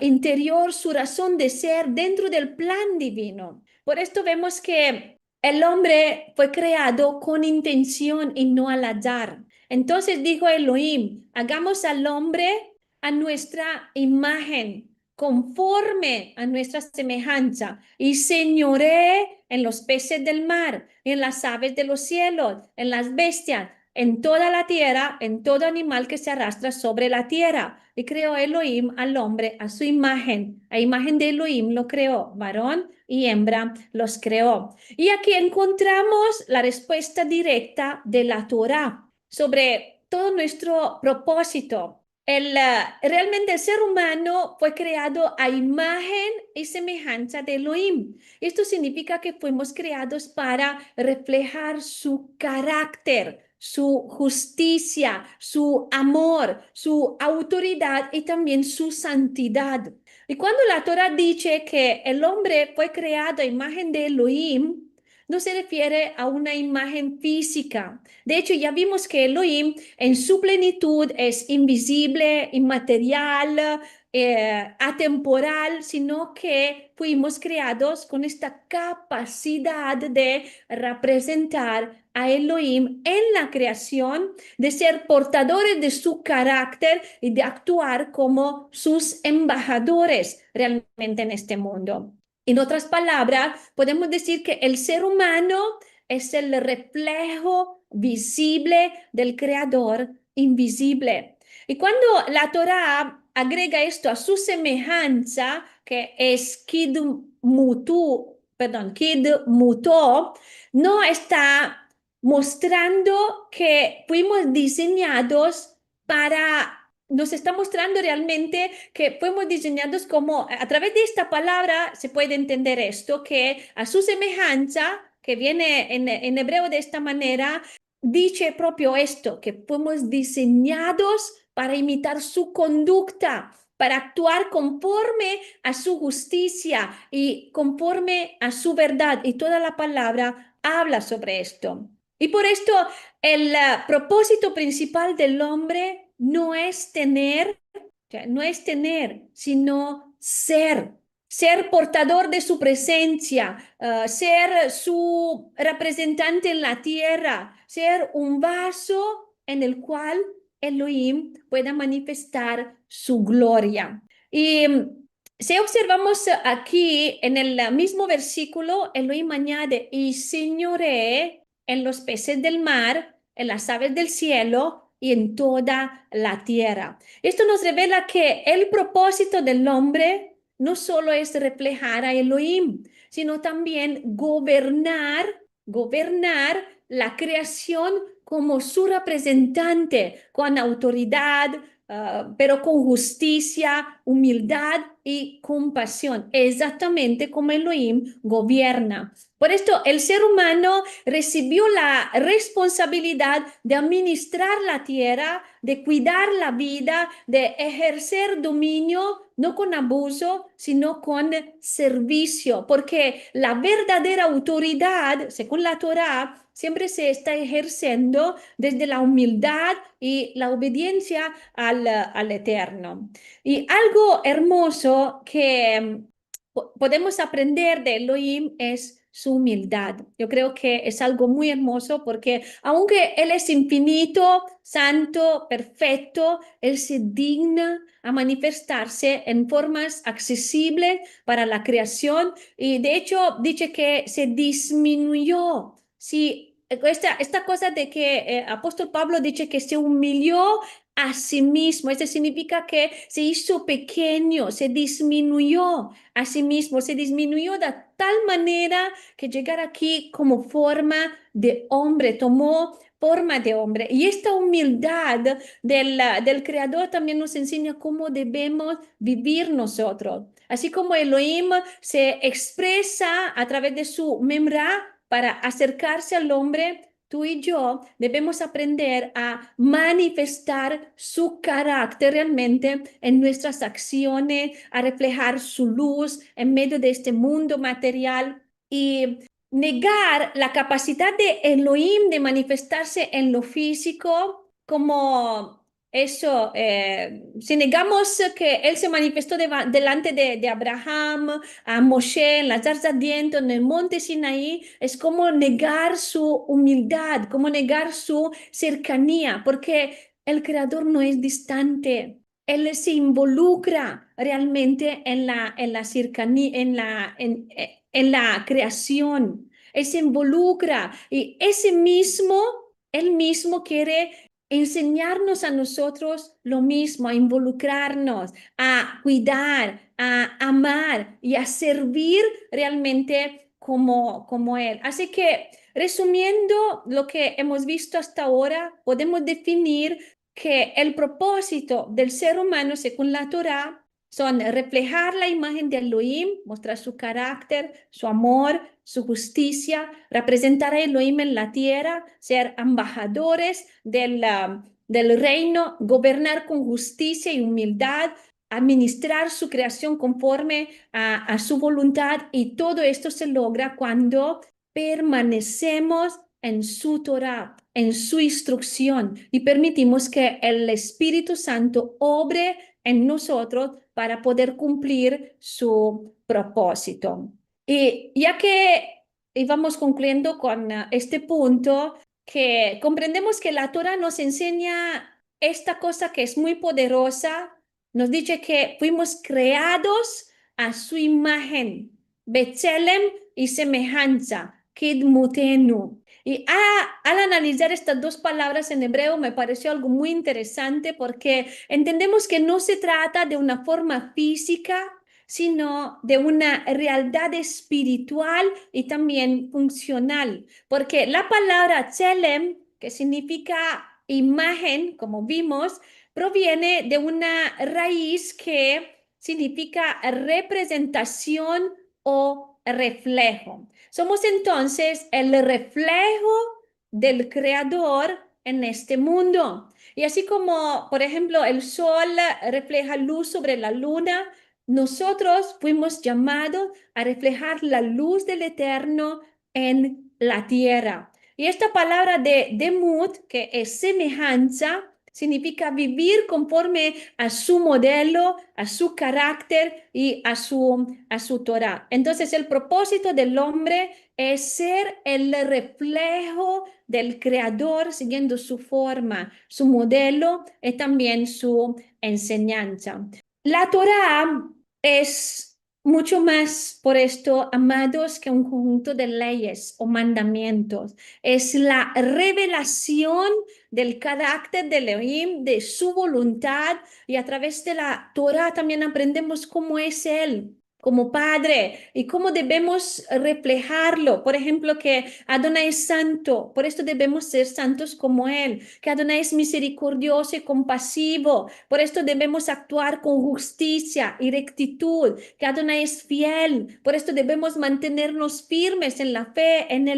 interior, su razón de ser dentro del plan divino. Por esto vemos que el hombre fue creado con intención y no al azar. Entonces dijo Elohim, hagamos al hombre a nuestra imagen, conforme a nuestra semejanza y señoré en los peces del mar, en las aves de los cielos, en las bestias, en toda la tierra, en todo animal que se arrastra sobre la tierra. Y creó Elohim al hombre a su imagen. A imagen de Elohim lo creó, varón y hembra los creó. Y aquí encontramos la respuesta directa de la Torá sobre todo nuestro propósito. Realmente el ser humano fue creado a imagen y semejanza de Elohim. Esto significa que fuimos creados para reflejar su carácter, su justicia, su amor, su autoridad y también su santidad. Y cuando la Torah dice que el hombre fue creado a imagen de Elohim, no se refiere a una imagen física. De hecho, ya vimos que Elohim en su plenitud es invisible, inmaterial, atemporal, sino que fuimos creados con esta capacidad de representar a Elohim en la creación, de ser portadores de su carácter y de actuar como sus embajadores realmente en este mundo. En otras palabras, podemos decir que el ser humano es el reflejo visible del creador invisible. Y cuando la Torá agrega esto a su semejanza, que es kid muto, no está mostrando que fuimos diseñados para, nos está mostrando realmente que fuimos diseñados como, a través de esta palabra se puede entender esto, que a su semejanza, que viene en hebreo de esta manera, dice propio esto, que fuimos diseñados para imitar su conducta, para actuar conforme a su justicia y conforme a su verdad. Y toda la palabra habla sobre esto. Y por esto el propósito principal del hombre no es tener, sino ser portador de su presencia, ser su representante en la tierra, ser un vaso en el cual Elohim pueda manifestar su gloria. Y si observamos aquí en el mismo versículo, Elohim añade, y señoré en los peces del mar, en las aves del cielo y en toda la tierra. Esto nos revela que el propósito del hombre no solo es reflejar a Elohim, sino también gobernar la creación como su representante, con autoridad, pero con justicia, humildad y compasión, exactamente como Elohim gobierna. Por esto, el ser humano recibió la responsabilidad de administrar la tierra, de cuidar la vida, de ejercer dominio, no con abuso, sino con servicio, porque la verdadera autoridad, según la Torá, siempre se está ejerciendo desde la humildad y la obediencia al Eterno. Y algo hermoso que podemos aprender de Elohim es su humildad. Yo creo que es algo muy hermoso porque aunque Él es infinito, santo, perfecto, Él se digna a manifestarse en formas accesibles para la creación y de hecho dice que se disminuyó. Sí, esta cosa de que apóstol Pablo dice que se humilló a sí mismo, eso significa que se hizo pequeño, se disminuyó a sí mismo, se disminuyó de tal manera que llegar aquí como forma de hombre, tomó forma de hombre. Y esta humildad del Creador también nos enseña cómo debemos vivir nosotros. Así como Elohim se expresa a través de su memra para acercarse al hombre, tú y yo debemos aprender a manifestar su carácter realmente en nuestras acciones, a reflejar su luz en medio de este mundo material y negar la capacidad de Elohim de manifestarse en lo físico como eso, si negamos que Él se manifestó delante de Abraham, a Moshe en la zarza ardiente, en el monte Sinaí, es como negar su humildad, como negar su cercanía, porque el Creador no es distante. él se involucra realmente en la cercanía, en la creación. Él se involucra y él mismo quiere enseñarnos a nosotros lo mismo, a involucrarnos, a cuidar, a amar y a servir realmente como Él. Así que, resumiendo lo que hemos visto hasta ahora, podemos definir que el propósito del ser humano, según la Torá, son reflejar la imagen de Elohim, mostrar su carácter, su amor, su justicia, representar a Elohim en la tierra, ser embajadores del reino, gobernar con justicia y humildad, administrar su creación conforme a su voluntad, y todo esto se logra cuando permanecemos en su Torah, en su instrucción, y permitimos que el Espíritu Santo obre en nosotros para poder cumplir su propósito. Y ya que íbamos concluyendo con este punto, que comprendemos que la Torah nos enseña esta cosa que es muy poderosa, nos dice que fuimos creados a su imagen, Betzelem y semejanza, Kidmutenu. Y al analizar estas dos palabras en hebreo me pareció algo muy interesante, porque entendemos que no se trata de una forma física, sino de una realidad espiritual y también funcional. Porque la palabra tselem, que significa imagen, como vimos, proviene de una raíz que significa representación o reflejo. Somos entonces el reflejo del Creador en este mundo. Y así como, por ejemplo, el sol refleja luz sobre la luna, nosotros fuimos llamados a reflejar la luz del Eterno en la tierra. Y esta palabra de demut, que es semejanza, significa vivir conforme a su modelo, a su carácter y a su Torah. Entonces, el propósito del hombre es ser el reflejo del Creador, siguiendo su forma, su modelo y también su enseñanza. La Torah es mucho más, por esto, amados, que un conjunto de leyes o mandamientos. Es la revelación del carácter de Elohim, de su voluntad, y a través de la Torah también aprendemos cómo es Él como Padre y cómo debemos reflejarlo. Por ejemplo, que Adonai es santo, por esto debemos ser santos como Él. Que Adonai es misericordioso y compasivo, por esto debemos actuar con justicia y rectitud. Que Adonai es fiel, por esto debemos mantenernos firmes en la fe, en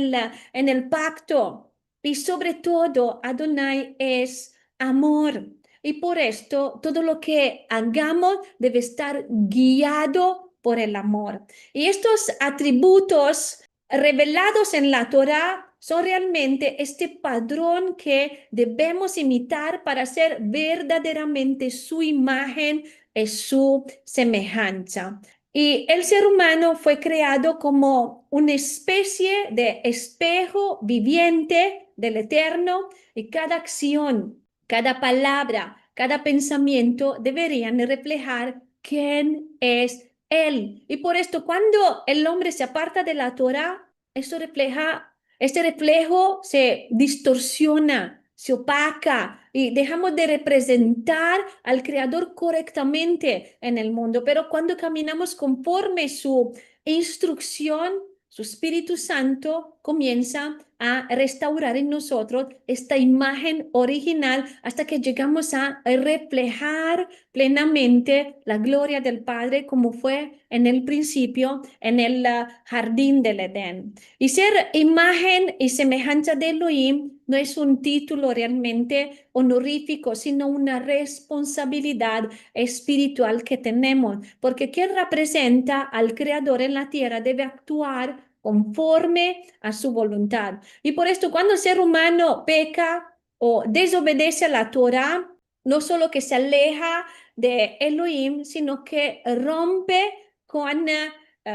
el pacto. Y sobre todo, Adonai es amor. Y por esto, todo lo que hagamos debe estar guiado por el amor. Y estos atributos revelados en la Torá son realmente este padrón que debemos imitar para ser verdaderamente su imagen y su semejanza. Y el ser humano fue creado como una especie de espejo viviente del Eterno, y cada acción, cada palabra, cada pensamiento deberían reflejar quién es Él. Y por esto, cuando el hombre se aparta de la Torah, eso refleja, este reflejo se distorsiona, se opaca, y dejamos de representar al Creador correctamente en el mundo. Pero cuando caminamos conforme su instrucción, su Espíritu Santo comienza a restaurar en nosotros esta imagen original hasta que llegamos a reflejar plenamente la gloria del Padre, como fue en el principio en el jardín del Edén. Y ser imagen y semejanza de Elohim no es un título realmente honorífico, sino una responsabilidad espiritual que tenemos, porque quien representa al Creador en la tierra debe actuar conforme a su voluntad. Y por esto, cuando el ser humano peca o desobedece a la Torah, no solo que se aleja de Elohim, sino que rompe con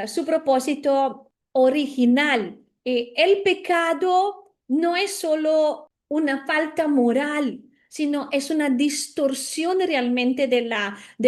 su propósito original. El pecado no es solo una falta moral, sino es una distorsión realmente de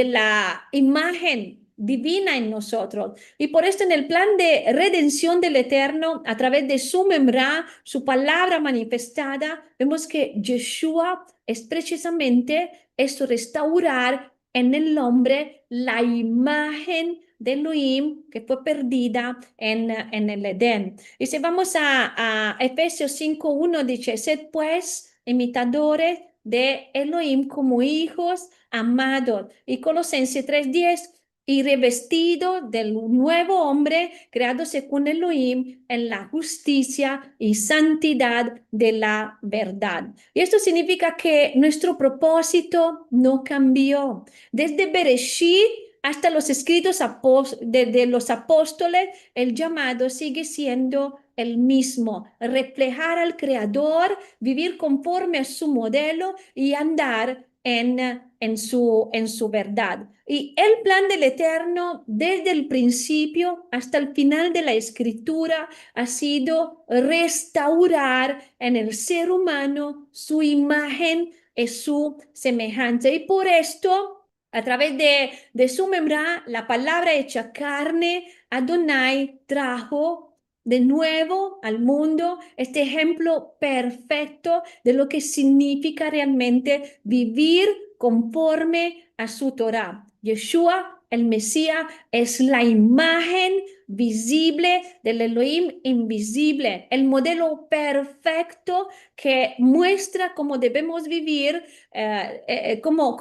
la imagen divina en nosotros. Y por esto en el plan de redención del Eterno, a través de su memra, su palabra manifestada, vemos que Yeshua es precisamente esto, restaurar en el hombre la imagen de Elohim que fue perdida en el Edén. Y si vamos a Efesios 5:1 dice, sed pues imitadores de Elohim como hijos amados. Y Colosenses 3:10, y revestido del nuevo hombre creado según Elohim en la justicia y santidad de la verdad. Y esto significa que nuestro propósito no cambió. Desde Bereshit hasta los escritos de los apóstoles, el llamado sigue siendo el mismo, reflejar al Creador, vivir conforme a su modelo y andar en su verdad. Y el plan del Eterno, desde el principio hasta el final de la Escritura, ha sido restaurar en el ser humano su imagen y su semejanza. Y por esto, a través de su memra, la palabra hecha carne, Adonai trajo de nuevo al mundo este ejemplo perfecto de lo que significa realmente vivir conforme a su Torah. Yeshua, el Mesías, es la imagen visible del Elohim invisible, el modelo perfecto que muestra cómo debemos vivir como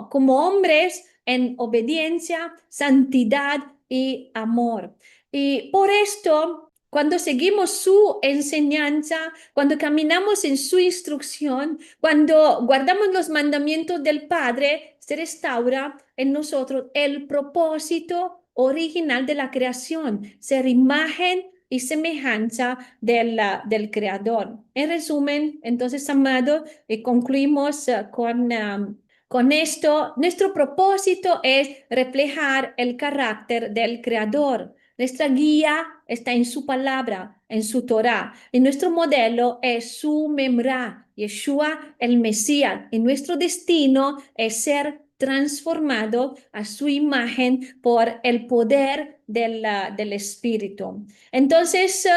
hombres en obediencia, santidad y amor. Y por esto, cuando seguimos su enseñanza, cuando caminamos en su instrucción, cuando guardamos los mandamientos del Padre, se restaura en nosotros el propósito original de la creación, ser imagen y semejanza del Creador. En resumen, entonces, amado, concluimos con esto. Nuestro propósito es reflejar el carácter del Creador. Nuestra guía está en su palabra, en su Torah. Y nuestro modelo es su memra, Yeshua el Mesías. Y nuestro destino es ser transformado a su imagen por el poder del Espíritu. Entonces,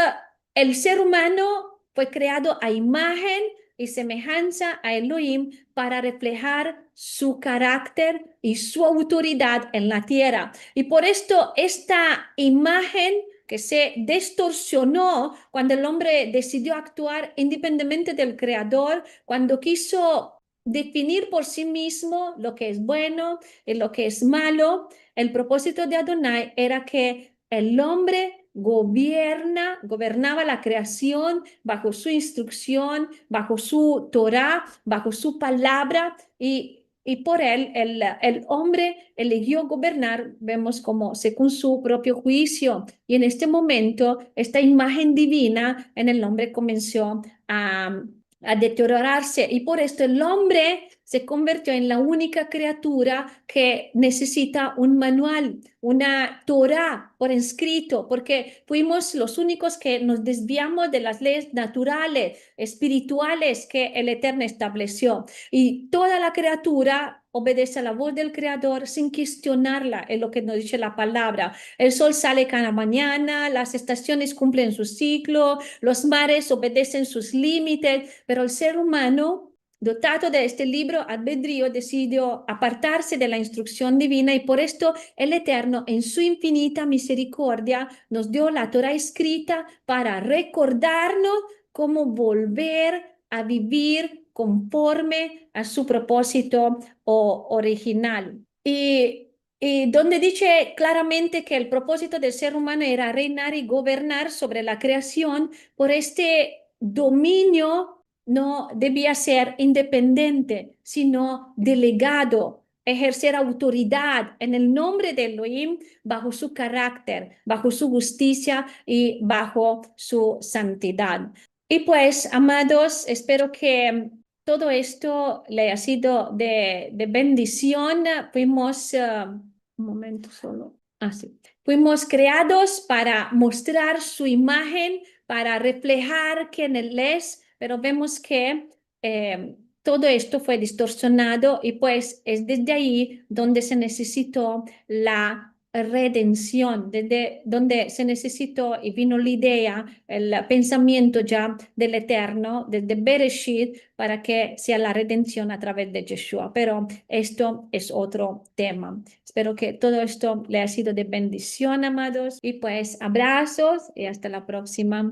el ser humano fue creado a imagen y semejanza a Elohim para reflejar su carácter y su autoridad en la tierra. Y por esto esta imagen que se distorsionó cuando el hombre decidió actuar independientemente del Creador, cuando quiso definir por sí mismo lo que es bueno y lo que es malo, el propósito de Adonai era que el hombre gobernaba la creación bajo su instrucción, bajo su Torah, bajo su palabra y por él el hombre eligió gobernar, vemos como según su propio juicio. Y en este momento, esta imagen divina en el hombre comenzó a deteriorarse y por esto el hombre se convirtió en la única criatura que necesita un manual, una Torah por escrito, porque fuimos los únicos que nos desviamos de las leyes naturales, espirituales que el Eterno estableció. Y toda la criatura obedece a la voz del Creador sin cuestionarla, es lo que nos dice la palabra. El sol sale cada mañana, las estaciones cumplen su ciclo, los mares obedecen sus límites, pero el ser humano, dotado de este libro albedrío, decidió apartarse de la instrucción divina y por esto el Eterno, en su infinita misericordia, nos dio la Torah escrita para recordarnos cómo volver a vivir conforme a su propósito original. Y donde dice claramente que el propósito del ser humano era reinar y gobernar sobre la creación, por este dominio no debía ser independiente, sino delegado, ejercer autoridad en el nombre de Elohim bajo su carácter, bajo su justicia y bajo su santidad. Y pues, amados, espero que todo esto le haya sido de bendición. Fuimos, un momento solo. Sí. Fuimos creados para mostrar su imagen, para reflejar quién Él es, pero vemos que todo esto fue distorsionado y pues es desde ahí donde se necesitó la redención, desde donde se necesitó y vino la idea, el pensamiento ya del Eterno, desde Bereshit, para que sea la redención a través de Yeshua. Pero esto es otro tema. Espero que todo esto le haya sido de bendición, amados, y pues abrazos y hasta la próxima.